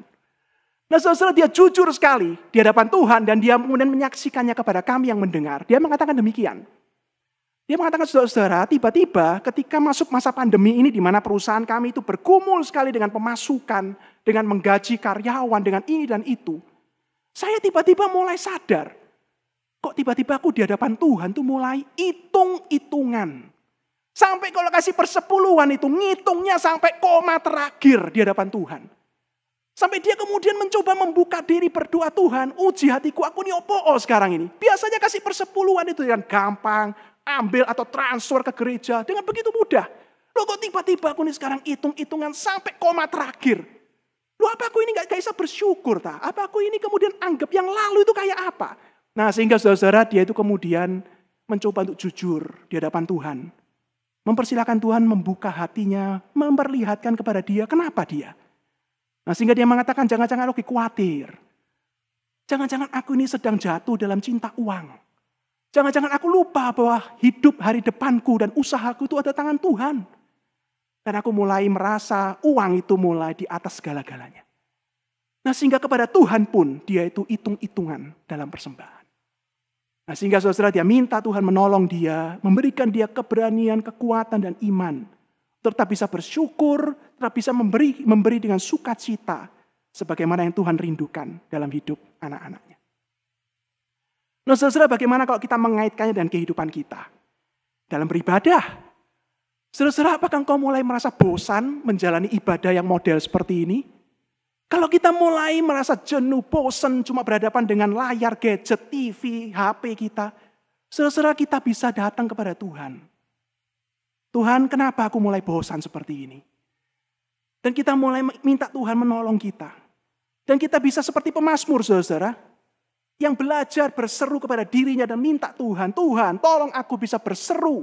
Nah, saudara, dia jujur sekali di hadapan Tuhan dan dia kemudian menyaksikannya kepada kami yang mendengar. Dia mengatakan demikian. Dia mengatakan, saudara, tiba-tiba ketika masuk masa pandemi ini di mana perusahaan kami itu bergumul sekali dengan pemasukan, dengan menggaji karyawan, dengan ini dan itu. Saya tiba-tiba mulai sadar, kok tiba-tiba aku di hadapan Tuhan tuh mulai hitung-hitungan. Sampai kalau kasih persepuluhan itu, ngitungnya sampai koma terakhir di hadapan Tuhan. Sampai dia kemudian mencoba membuka diri berdoa, Tuhan, uji hatiku, aku ini opo sekarang ini. Biasanya kasih persepuluhan itu dengan gampang, ambil atau transfer ke gereja dengan begitu mudah. Loh kok tiba-tiba aku ini sekarang hitung-hitungan sampai koma terakhir. Loh apa aku ini gak bisa bersyukur tak? Apa aku ini kemudian anggap yang lalu itu kayak apa? Nah sehingga saudara-saudara dia itu kemudian mencoba untuk jujur di hadapan Tuhan. Mempersilahkan Tuhan membuka hatinya, memperlihatkan kepada dia kenapa dia. Nah sehingga dia mengatakan jangan-jangan aku khawatir. Jangan-jangan aku ini sedang jatuh dalam cinta uang. Jangan-jangan aku lupa bahwa hidup hari depanku dan usahaku itu ada tangan Tuhan. Dan aku mulai merasa uang itu mulai di atas segala-galanya. Nah sehingga kepada Tuhan pun dia itu hitung-hitungan dalam persembahan. Nah sehingga saudara dia minta Tuhan menolong dia, memberikan dia keberanian, kekuatan dan iman. Tetap bisa bersyukur, tetap bisa memberi dengan sukacita. Sebagaimana yang Tuhan rindukan dalam hidup anak-anaknya. Nah saudara bagaimana kalau kita mengaitkannya dengan kehidupan kita? Dalam beribadah. Saudara apakah engkau mulai merasa bosan menjalani ibadah yang model seperti ini? Kalau kita mulai merasa jenuh, bosan cuma berhadapan dengan layar, gadget, TV, HP kita. Saudara kita bisa datang kepada Tuhan. Tuhan kenapa aku mulai bosan seperti ini? Dan kita mulai minta Tuhan menolong kita. Dan kita bisa seperti pemazmur saudara. Yang belajar berseru kepada dirinya dan minta Tuhan. Tuhan tolong aku bisa berseru.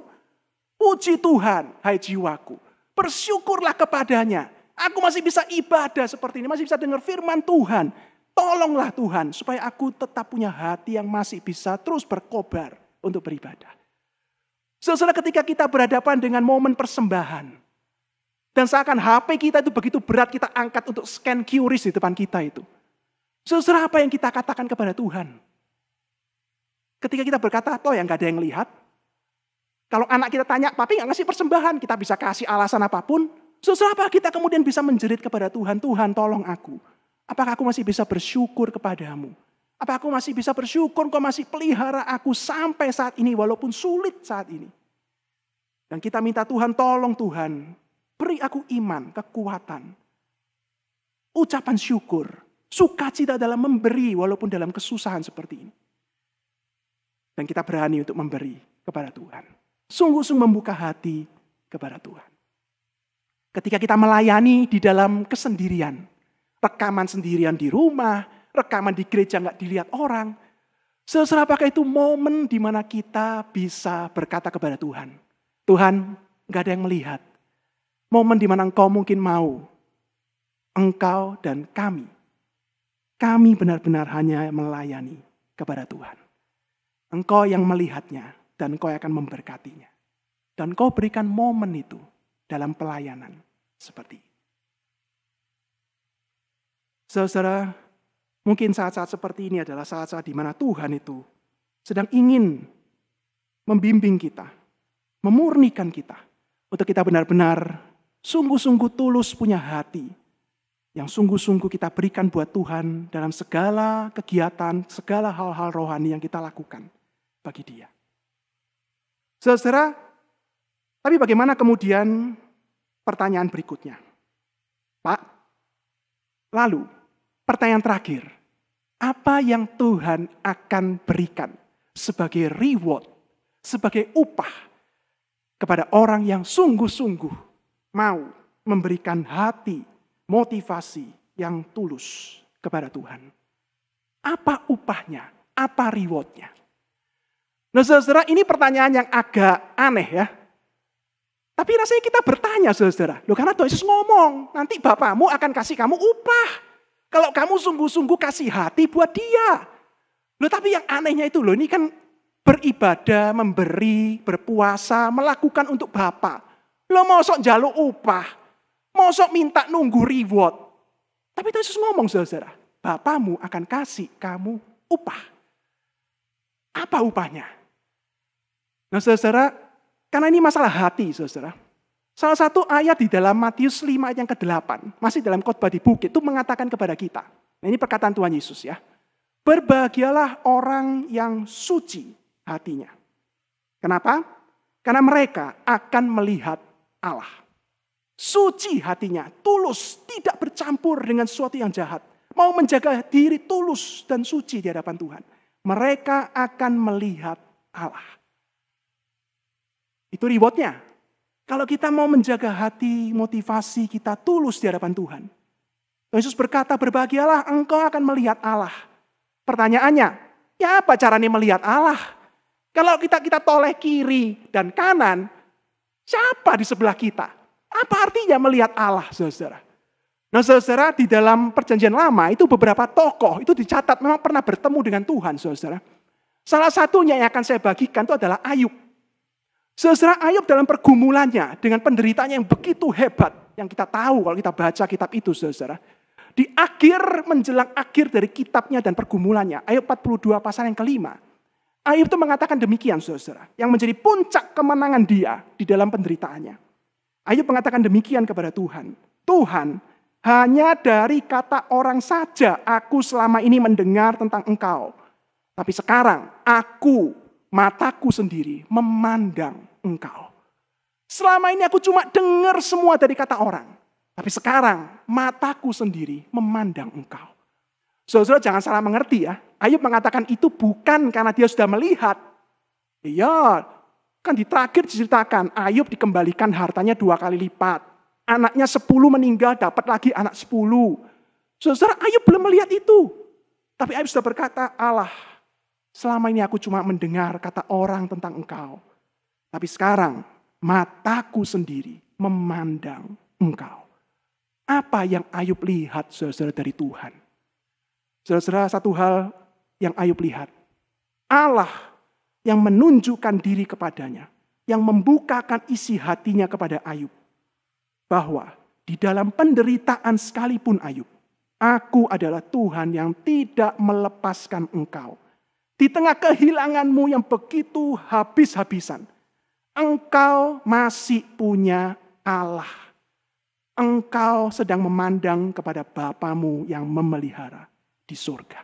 Puji Tuhan hai jiwaku. Bersyukurlah kepadanya. Aku masih bisa ibadah seperti ini. Masih bisa dengar firman Tuhan. Tolonglah Tuhan supaya aku tetap punya hati yang masih bisa terus berkobar untuk beribadah. Saudara ketika kita berhadapan dengan momen persembahan. Dan seakan HP kita itu begitu berat kita angkat untuk scan QRIS di depan kita itu. Saudara apa yang kita katakan kepada Tuhan? Ketika kita berkata, toh yang gak ada yang lihat. Kalau anak kita tanya, papi gak ngasih persembahan, kita bisa kasih alasan apapun. Saudara apa kita kemudian bisa menjerit kepada Tuhan, Tuhan tolong aku. Apakah aku masih bisa bersyukur kepadamu? Apakah aku masih bisa bersyukur kau masih pelihara aku sampai saat ini walaupun sulit saat ini. Dan kita minta Tuhan tolong Tuhan, beri aku iman, kekuatan. Ucapan syukur. Sukacita dalam memberi walaupun dalam kesusahan seperti ini. Dan kita berani untuk memberi kepada Tuhan. Sungguh-sungguh membuka hati kepada Tuhan. Ketika kita melayani di dalam kesendirian. Rekaman sendirian di rumah. Rekaman di gereja gak dilihat orang. Saudara apakah itu momen di mana kita bisa berkata kepada Tuhan. Tuhan gak ada yang melihat. Momen di mana engkau mungkin mau. Engkau dan kami. Kami benar-benar hanya melayani kepada Tuhan. Engkau yang melihatnya dan engkau akan memberkatinya. Dan engkau berikan momen itu dalam pelayanan seperti ini. Saudara, mungkin saat-saat seperti ini adalah saat-saat di mana Tuhan itu sedang ingin membimbing kita, memurnikan kita. Untuk kita benar-benar sungguh-sungguh tulus punya hati. Yang sungguh-sungguh kita berikan buat Tuhan dalam segala kegiatan, segala hal-hal rohani yang kita lakukan bagi Dia. Saudara, tapi bagaimana kemudian pertanyaan berikutnya? Pak, lalu pertanyaan terakhir, apa yang Tuhan akan berikan sebagai reward, sebagai upah kepada orang yang sungguh-sungguh mau memberikan hati, motivasi yang tulus kepada Tuhan. Apa upahnya? Apa rewardnya? Nah saudara, ini pertanyaan yang agak aneh ya. Tapi rasanya kita bertanya saudara. Loh karena Tuhan Yesus ngomong, nanti Bapamu akan kasih kamu upah. Kalau kamu sungguh-sungguh kasih hati buat Dia. Loh tapi yang anehnya itu loh, ini kan beribadah, memberi, berpuasa, melakukan untuk Bapa. Loh mosok njaluk upah, mosok minta nunggu reward. Tapi Yesus ngomong saudara, Bapamu akan kasih kamu upah. Apa upahnya? Nah saudara, karena ini masalah hati saudara. Salah satu ayat di dalam Matius 5 ayat yang ke-8, masih dalam khotbah di bukit, itu mengatakan kepada kita. Nah ini perkataan Tuhan Yesus ya. Berbahagialah orang yang suci hatinya. Kenapa? Karena mereka akan melihat Allah. Suci hatinya, tulus, tidak bercampur dengan sesuatu yang jahat. Mau menjaga diri tulus dan suci di hadapan Tuhan. Mereka akan melihat Allah. Itu rewardnya. Kalau kita mau menjaga hati, motivasi kita tulus di hadapan Tuhan. Yesus berkata, berbahagialah engkau akan melihat Allah. Pertanyaannya, ya apa caranya melihat Allah? Kalau kita toleh kiri dan kanan, siapa di sebelah kita? Apa artinya melihat Allah, saudara? Nah, saudara, di dalam perjanjian lama itu beberapa tokoh itu dicatat memang pernah bertemu dengan Tuhan, saudara. Salah satunya yang akan saya bagikan itu adalah Ayub. Saudara, Ayub dalam pergumulannya dengan penderitaannya yang begitu hebat, yang kita tahu kalau kita baca kitab itu, saudara. Di akhir, menjelang akhir dari kitabnya dan pergumulannya, Ayub 42 pasal yang kelima, Ayub itu mengatakan demikian, saudara, yang menjadi puncak kemenangan dia di dalam penderitaannya. Ayub mengatakan demikian kepada Tuhan, Tuhan, hanya dari kata orang saja aku selama ini mendengar tentang Engkau. Tapi sekarang mataku sendiri memandang Engkau. Selama ini aku cuma dengar semua dari kata orang. Tapi sekarang mataku sendiri memandang Engkau. Saudara jangan salah mengerti ya. Ayub mengatakan itu bukan karena dia sudah melihat. Iya, kan di terakhir diceritakan Ayub dikembalikan hartanya 2 kali lipat. Anaknya 10 meninggal, dapat lagi anak 10. Saudara, Ayub belum melihat itu. Tapi Ayub sudah berkata, Allah, selama ini aku cuma mendengar kata orang tentang Engkau. Tapi sekarang mataku sendiri memandang Engkau. Apa yang Ayub lihat, saudara, dari Tuhan? Saudara, satu hal yang Ayub lihat. Allah yang menunjukkan diri kepadanya. Yang membukakan isi hatinya kepada Ayub. Bahwa di dalam penderitaan sekalipun Ayub. Aku adalah Tuhan yang tidak melepaskan engkau. Di tengah kehilanganmu yang begitu habis-habisan. Engkau masih punya Allah. Engkau sedang memandang kepada Bapamu yang memelihara di surga.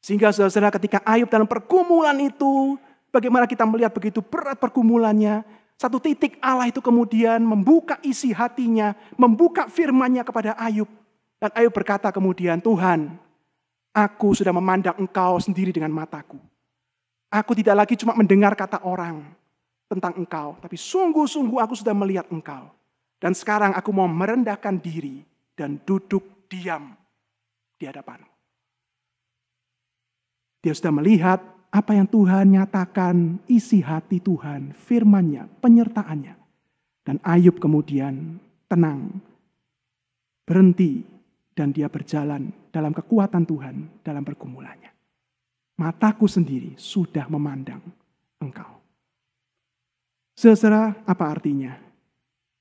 Sehingga saudara ketika Ayub dalam pergumulan itu, bagaimana kita melihat begitu berat pergumulannya, satu titik Allah itu kemudian membuka isi hatinya, membuka firman-Nya kepada Ayub. Dan Ayub berkata kemudian, Tuhan, aku sudah memandang Engkau sendiri dengan mataku. Aku tidak lagi cuma mendengar kata orang tentang Engkau, tapi sungguh-sungguh aku sudah melihat Engkau. Dan sekarang aku mau merendahkan diri dan duduk diam di hadapan-Mu. Dia sudah melihat apa yang Tuhan nyatakan, isi hati Tuhan, firman-Nya, penyertaan-Nya. Dan Ayub kemudian tenang, berhenti, dan dia berjalan dalam kekuatan Tuhan dalam pergumulannya. Mataku sendiri sudah memandang Engkau. Saudara, apa artinya?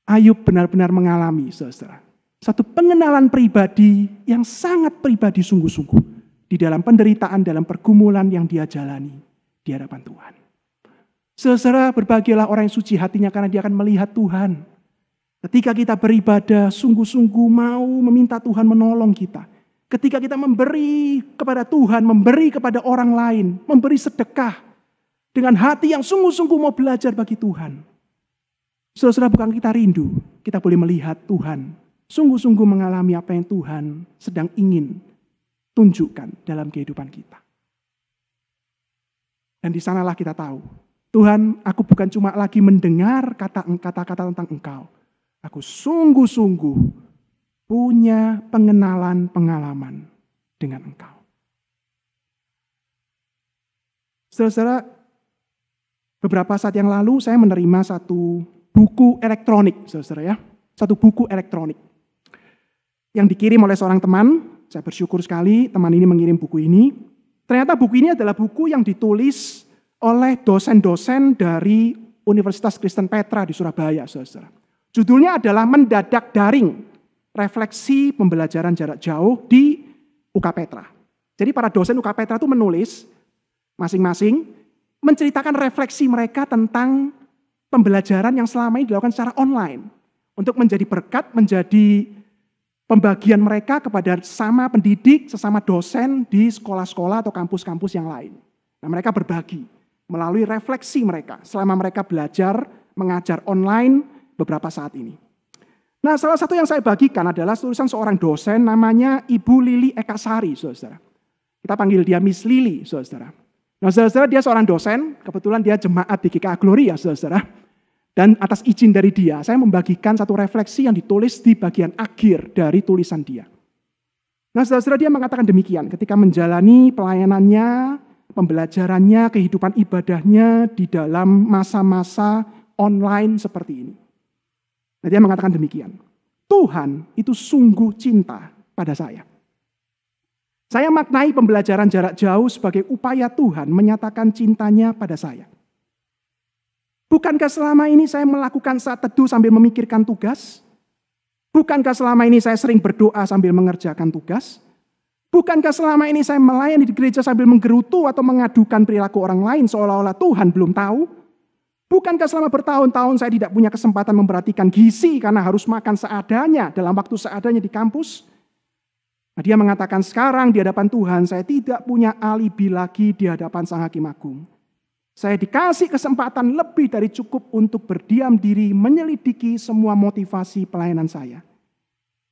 Ayub benar-benar mengalami, saudara, satu pengenalan pribadi yang sangat pribadi sungguh-sungguh di dalam penderitaan, dalam pergumulan yang dia jalani di hadapan Tuhan. Saudara, berbahagialah orang yang suci hatinya karena dia akan melihat Tuhan. Ketika kita beribadah, sungguh-sungguh mau meminta Tuhan menolong kita. Ketika kita memberi kepada Tuhan, memberi kepada orang lain, memberi sedekah dengan hati yang sungguh-sungguh mau belajar bagi Tuhan. Saudara, bukan kita rindu, kita boleh melihat Tuhan sungguh-sungguh mengalami apa yang Tuhan sedang ingin tunjukkan dalam kehidupan kita. Dan di sanalah kita tahu, Tuhan, aku bukan cuma lagi mendengar kata-kata tentang Engkau. Aku sungguh-sungguh punya pengenalan pengalaman dengan Engkau. Saudara, beberapa saat yang lalu saya menerima satu buku elektronik, saudara ya. Satu buku elektronik yang dikirim oleh seorang teman. Saya bersyukur sekali teman ini mengirim buku ini. Ternyata buku ini adalah buku yang ditulis oleh dosen-dosen dari Universitas Kristen Petra di Surabaya, saudara. Judulnya adalah Mendadak Daring, Refleksi Pembelajaran Jarak Jauh di UK Petra. Jadi para dosen UK Petra itu menulis masing-masing menceritakan refleksi mereka tentang pembelajaran yang selama ini dilakukan secara online. Untuk menjadi berkat, menjadi pembagian mereka kepada sesama pendidik, sesama dosen di sekolah-sekolah atau kampus-kampus yang lain. Nah, mereka berbagi melalui refleksi mereka selama mereka belajar mengajar online beberapa saat ini. Nah, salah satu yang saya bagikan adalah tulisan seorang dosen namanya Ibu Lili Ekasari, saudara. Kita panggil dia Miss Lili, saudara. Nah, saudara, dia seorang dosen, kebetulan dia jemaat di GKA Gloria, saudara. Dan atas izin dari dia, saya membagikan satu refleksi yang ditulis di bagian akhir dari tulisan dia. Nah, saudara, dia mengatakan demikian ketika menjalani pelayanannya, pembelajarannya, kehidupan ibadahnya di dalam masa-masa online seperti ini. Nah, dia mengatakan demikian. Tuhan itu sungguh cinta pada saya. Saya maknai pembelajaran jarak jauh sebagai upaya Tuhan menyatakan cintanya pada saya. Bukankah selama ini saya melakukan saat teduh sambil memikirkan tugas? Bukankah selama ini saya sering berdoa sambil mengerjakan tugas? Bukankah selama ini saya melayani di gereja sambil menggerutu atau mengadukan perilaku orang lain seolah-olah Tuhan belum tahu? Bukankah selama bertahun-tahun saya tidak punya kesempatan memperhatikan gizi karena harus makan seadanya dalam waktu seadanya di kampus? Nah, dia mengatakan sekarang di hadapan Tuhan saya tidak punya alibi lagi di hadapan Sang Hakim Agung. Saya dikasih kesempatan lebih dari cukup untuk berdiam diri menyelidiki semua motivasi pelayanan saya.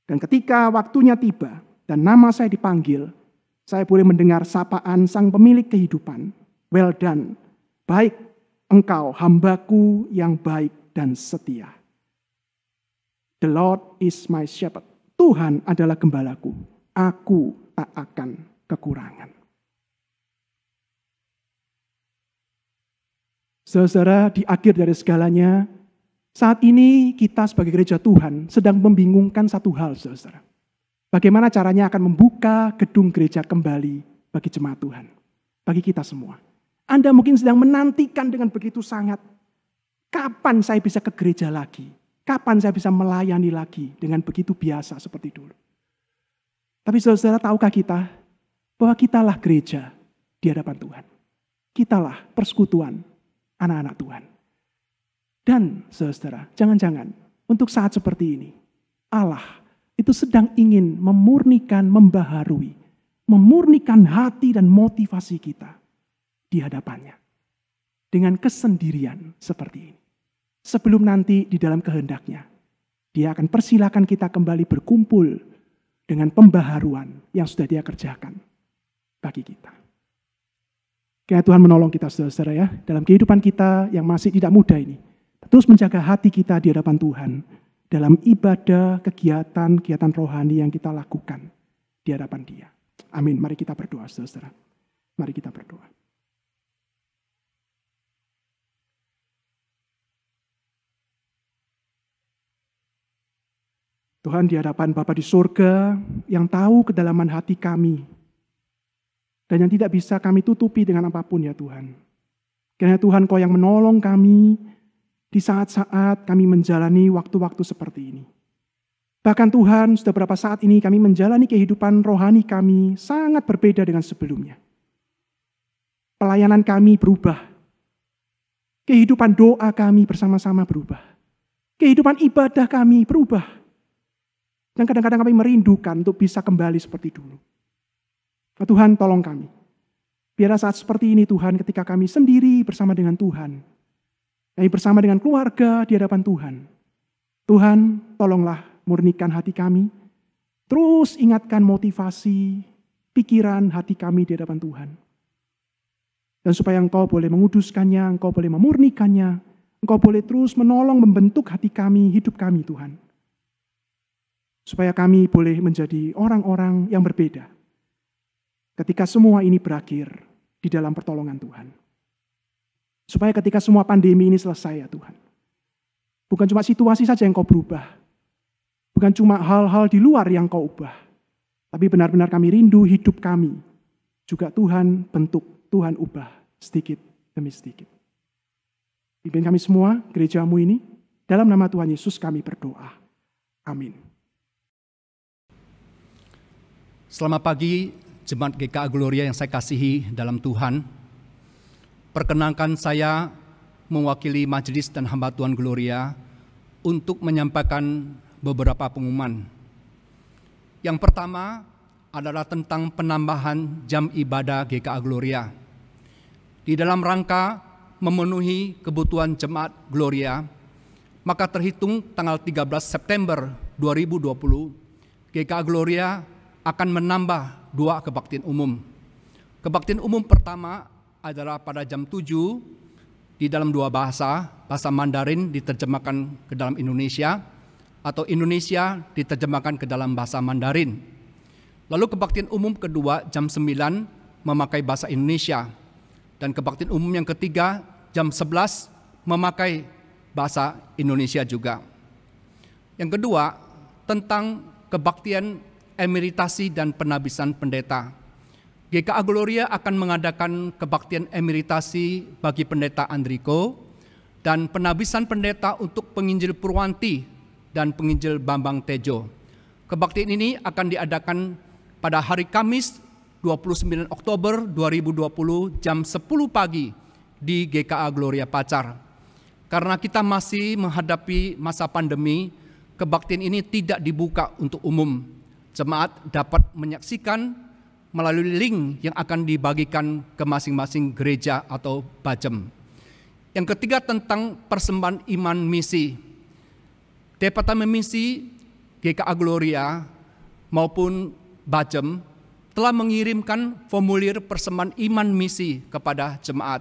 Dan ketika waktunya tiba dan nama saya dipanggil, saya boleh mendengar sapaan Sang Pemilik kehidupan. Well done, baik engkau hambaku yang baik dan setia. The Lord is my shepherd. Tuhan adalah gembalaku. Aku tak akan kekurangan. Saudara, di akhir dari segalanya, saat ini kita sebagai gereja Tuhan sedang membingungkan satu hal, saudara. Bagaimana caranya akan membuka gedung gereja kembali bagi jemaat Tuhan, bagi kita semua. Anda mungkin sedang menantikan dengan begitu sangat, kapan saya bisa ke gereja lagi? Kapan saya bisa melayani lagi dengan begitu biasa seperti dulu? Tapi saudara, tahukah kita bahwa kitalah gereja di hadapan Tuhan? Kitalah persekutuan anak-anak Tuhan. Dan saudara, jangan-jangan untuk saat seperti ini, Allah itu sedang ingin memurnikan, membaharui, memurnikan hati dan motivasi kita di hadapannya. Dengan kesendirian seperti ini. Sebelum nanti di dalam kehendaknya, dia akan persilakan kita kembali berkumpul dengan pembaharuan yang sudah dia kerjakan bagi kita. Kiranya Tuhan menolong kita saudara ya, dalam kehidupan kita yang masih tidak mudah ini. Terus menjaga hati kita di hadapan Tuhan. Dalam ibadah, kegiatan rohani yang kita lakukan di hadapan Dia. Amin. Mari kita berdoa saudara. Mari kita berdoa. Tuhan, di hadapan Bapa di surga yang tahu kedalaman hati kami. Dan yang tidak bisa kami tutupi dengan apapun ya Tuhan. Kiranya Tuhan Kau yang menolong kami di saat-saat kami menjalani waktu-waktu seperti ini. Bahkan Tuhan, sudah berapa saat ini kami menjalani kehidupan rohani kami sangat berbeda dengan sebelumnya. Pelayanan kami berubah. Kehidupan doa kami bersama-sama berubah. Kehidupan ibadah kami berubah. Dan kadang-kadang kami merindukan untuk bisa kembali seperti dulu. Tuhan, tolong kami. Biarlah saat seperti ini Tuhan, ketika kami sendiri bersama dengan Tuhan, kami bersama dengan keluarga di hadapan Tuhan. Tuhan, tolonglah murnikan hati kami. Terus ingatkan motivasi, pikiran hati kami di hadapan Tuhan. Dan supaya Engkau boleh menguduskannya, Engkau boleh memurnikannya, Engkau boleh terus menolong membentuk hati kami, hidup kami Tuhan. Supaya kami boleh menjadi orang-orang yang berbeda. Ketika semua ini berakhir di dalam pertolongan Tuhan. Supaya ketika semua pandemi ini selesai ya Tuhan. Bukan cuma situasi saja yang Kau berubah. Bukan cuma hal-hal di luar yang Kau ubah. Tapi benar-benar kami rindu hidup kami juga Tuhan bentuk, Tuhan ubah sedikit demi sedikit. Pimpin kami semua, gerejamu ini, dalam nama Tuhan Yesus kami berdoa. Amin. Selamat pagi, Jemaat GKA Gloria yang saya kasihi dalam Tuhan. Perkenankan saya mewakili majelis dan hamba Tuhan Gloria untuk menyampaikan beberapa pengumuman. Yang pertama adalah tentang penambahan jam ibadah GKA Gloria. Di dalam rangka memenuhi kebutuhan jemaat Gloria, maka terhitung tanggal 13 September 2020, GKA Gloria akan menambah 2 kebaktian umum. Kebaktian umum pertama adalah pada jam 7 di dalam 2 bahasa Mandarin diterjemahkan ke dalam Indonesia, atau Indonesia diterjemahkan ke dalam bahasa Mandarin. Lalu kebaktian umum kedua jam 9 memakai bahasa Indonesia. Dan kebaktian umum yang ketiga jam 11 memakai bahasa Indonesia juga. Yang kedua, tentang kebaktian emeritasi dan penabisan pendeta. GKA Gloria akan mengadakan kebaktian emeritasi bagi pendeta Andriko dan penabisan pendeta untuk penginjil Purwanti dan penginjil Bambang Tejo. Kebaktian ini akan diadakan pada hari Kamis 29 Oktober 2020 jam 10 pagi di GKA Gloria Pacar. Karena kita masih menghadapi masa pandemi, kebaktian ini tidak dibuka untuk umum. Jemaat dapat menyaksikan melalui link yang akan dibagikan ke masing-masing gereja atau bajem. Yang ketiga tentang persembahan iman misi. Departemen Misi GKA Gloria maupun Bajem telah mengirimkan formulir persembahan iman misi kepada jemaat.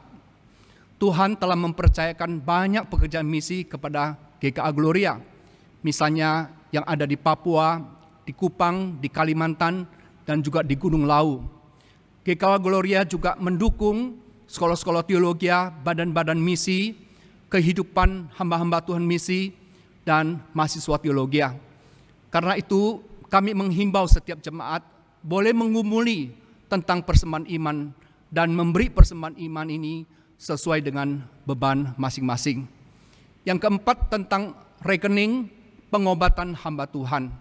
Tuhan telah mempercayakan banyak pekerjaan misi kepada GKA Gloria. Misalnya yang ada di Papua, di Kupang, di Kalimantan, dan juga di Gunung Lau. GKA Gloria juga mendukung sekolah-sekolah teologi, badan-badan misi, kehidupan hamba-hamba Tuhan misi, dan mahasiswa teologi. Karena itu kami menghimbau setiap jemaat boleh mengumuli tentang persembahan iman dan memberi persembahan iman ini sesuai dengan beban masing-masing. Yang keempat tentang rekening pengobatan hamba Tuhan.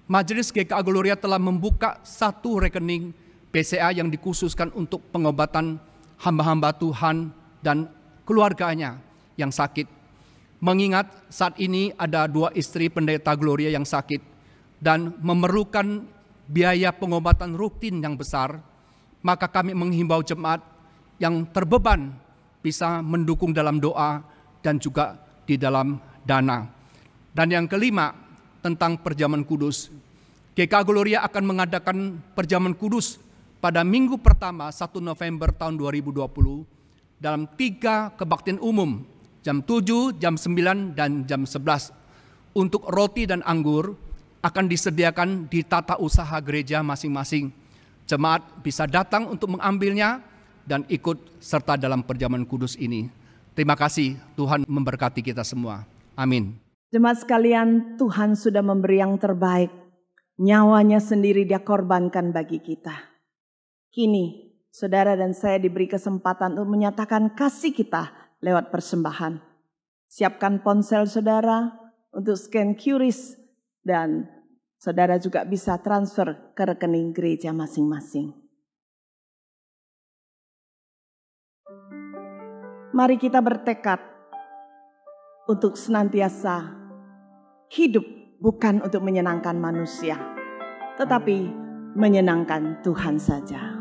Majelis GKA Gloria telah membuka 1 rekening PCA yang dikhususkan untuk pengobatan hamba-hamba Tuhan dan keluarganya yang sakit. Mengingat saat ini ada 2 istri pendeta Gloria yang sakit dan memerlukan biaya pengobatan rutin yang besar, maka kami menghimbau jemaat yang terbeban bisa mendukung dalam doa dan juga di dalam dana. Dan yang kelima, tentang perjamuan kudus. GKA Gloria akan mengadakan perjamuan kudus pada minggu pertama 1 November tahun 2020 dalam 3 kebaktian umum, jam 7, jam 9, dan jam 11. Untuk roti dan anggur akan disediakan di tata usaha gereja masing-masing. Jemaat bisa datang untuk mengambilnya dan ikut serta dalam perjamuan kudus ini. Terima kasih, Tuhan memberkati kita semua. Amin. Jemaat sekalian, Tuhan sudah memberi yang terbaik. Nyawanya sendiri Dia korbankan bagi kita. Kini, saudara dan saya diberi kesempatan untuk menyatakan kasih kita lewat persembahan. Siapkan ponsel saudara untuk scan QRIS dan saudara juga bisa transfer ke rekening gereja masing-masing. Mari kita bertekad untuk senantiasa hidup bukan untuk menyenangkan manusia, tetapi menyenangkan Tuhan saja.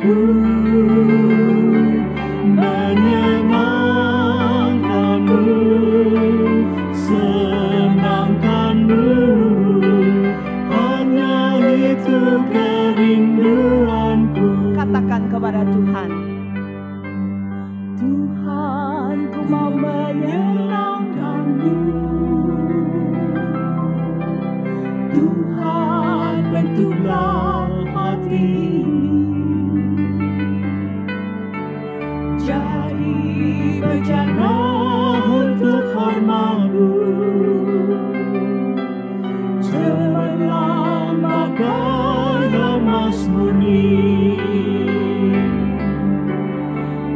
Senangkanku, menyenangkanmu, senangkanmu, hanya itu kerinduanku. Katakan kepada Tuhan, Tuhan, ku mau menyenangkanmu. Tuhan, bentuklah hati ini jadi bejana Untuk hormat-Mu, cemerlang bagai emas murni.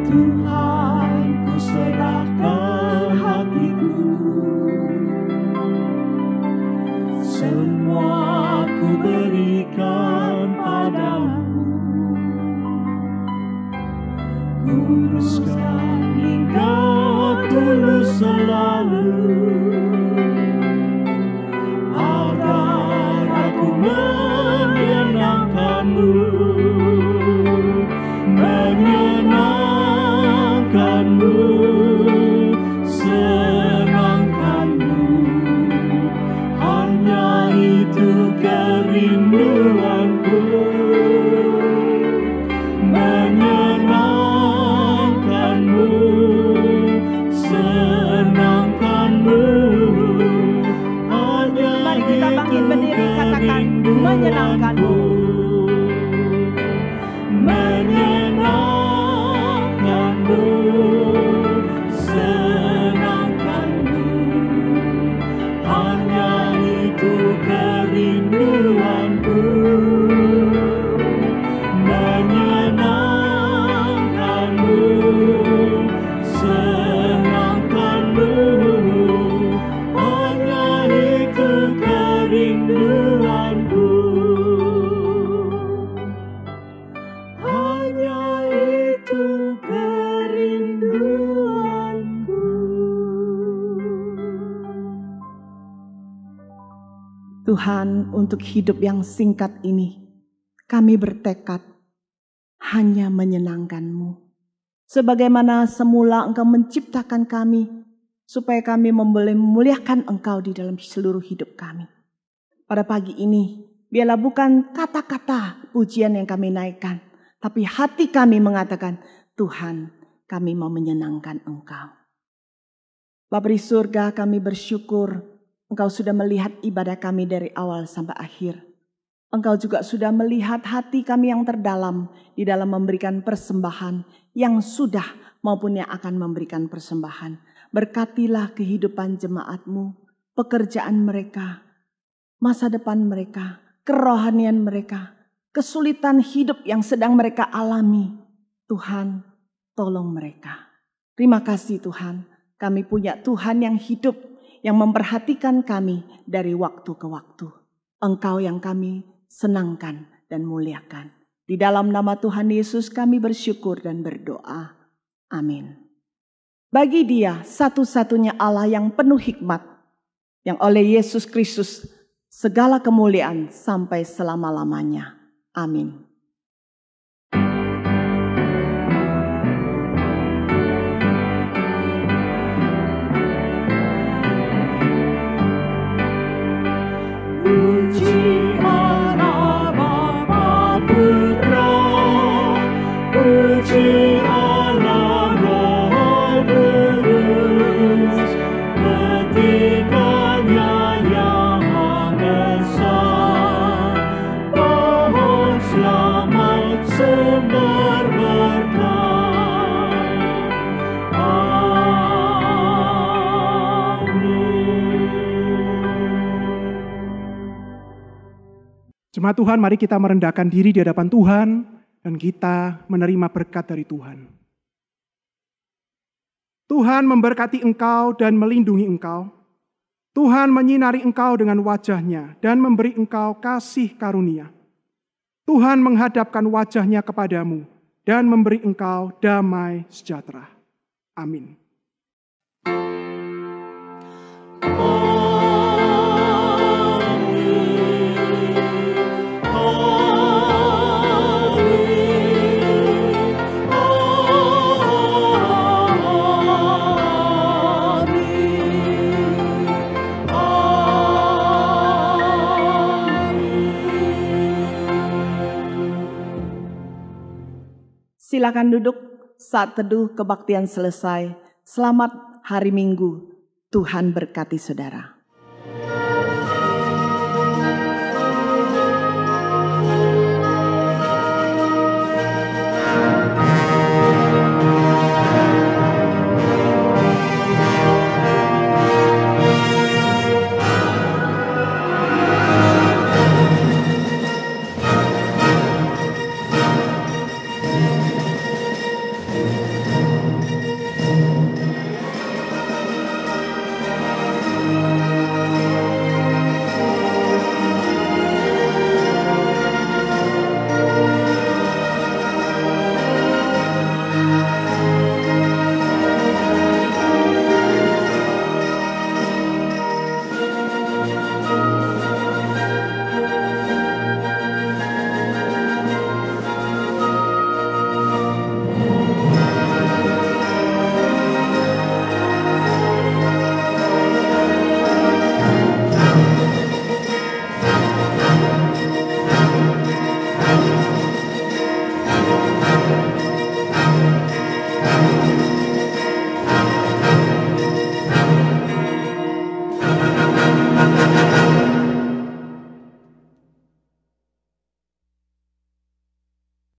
Tuhan, ku serahkan hatiku, Semua ku berikan padamu. Kuruskan hingga tulus selalu, agar aku menyenangkanmu, menyenangkanmu, senangkanmu, hanya itu kerinduanku. Menyenangkanmu, senangkanmu, hanya Mari kita bangkit berdiri, katakan, menyenangkanmu. Menyenangkanmu, senangkanmu, hanya itu kerinduanku. Menyenangkanmu, senangkanmu, hanya itu kerinduanku. Hanya itu kerinduanku. Tuhan, untuk hidup yang singkat ini, kami bertekad hanya menyenangkan-Mu. Sebagaimana semula Engkau menciptakan kami, supaya kami boleh memuliakan Engkau di dalam seluruh hidup kami. Pada pagi ini, biarlah bukan kata-kata pujian yang kami naikkan, tapi hati kami mengatakan, Tuhan, kami mau menyenangkan Engkau. Bapa di surga, kami bersyukur Engkau sudah melihat ibadah kami dari awal sampai akhir. Engkau juga sudah melihat hati kami yang terdalam di dalam memberikan persembahan yang sudah maupun yang akan memberikan persembahan. Berkatilah kehidupan jemaat-Mu, pekerjaan mereka, masa depan mereka, kerohanian mereka, kesulitan hidup yang sedang mereka alami. Tuhan, tolong mereka. Terima kasih Tuhan, kami punya Tuhan yang hidup, yang memperhatikan kami dari waktu ke waktu. Engkau yang kami senangkan dan muliakan. Di dalam nama Tuhan Yesus kami bersyukur dan berdoa. Amin. Bagi Dia satu-satunya Allah yang penuh hikmat, yang oleh Yesus Kristus segala kemuliaan sampai selama-lamanya. Amin. Puji Allah Bapa Putra, puji Allah Roh Kudus, ketiganya yang besar, pohon selamat sumber berkah. Jemaat Tuhan, mari kita merendahkan diri di hadapan Tuhan dan kita menerima berkat dari Tuhan. Tuhan memberkati engkau dan melindungi engkau. Tuhan menyinari engkau dengan wajah-Nya dan memberi engkau kasih karunia. Tuhan menghadapkan wajah-Nya kepadamu dan memberi engkau damai sejahtera. Amin. Silakan duduk, saat teduh kebaktian selesai. Selamat hari Minggu, Tuhan berkati saudara.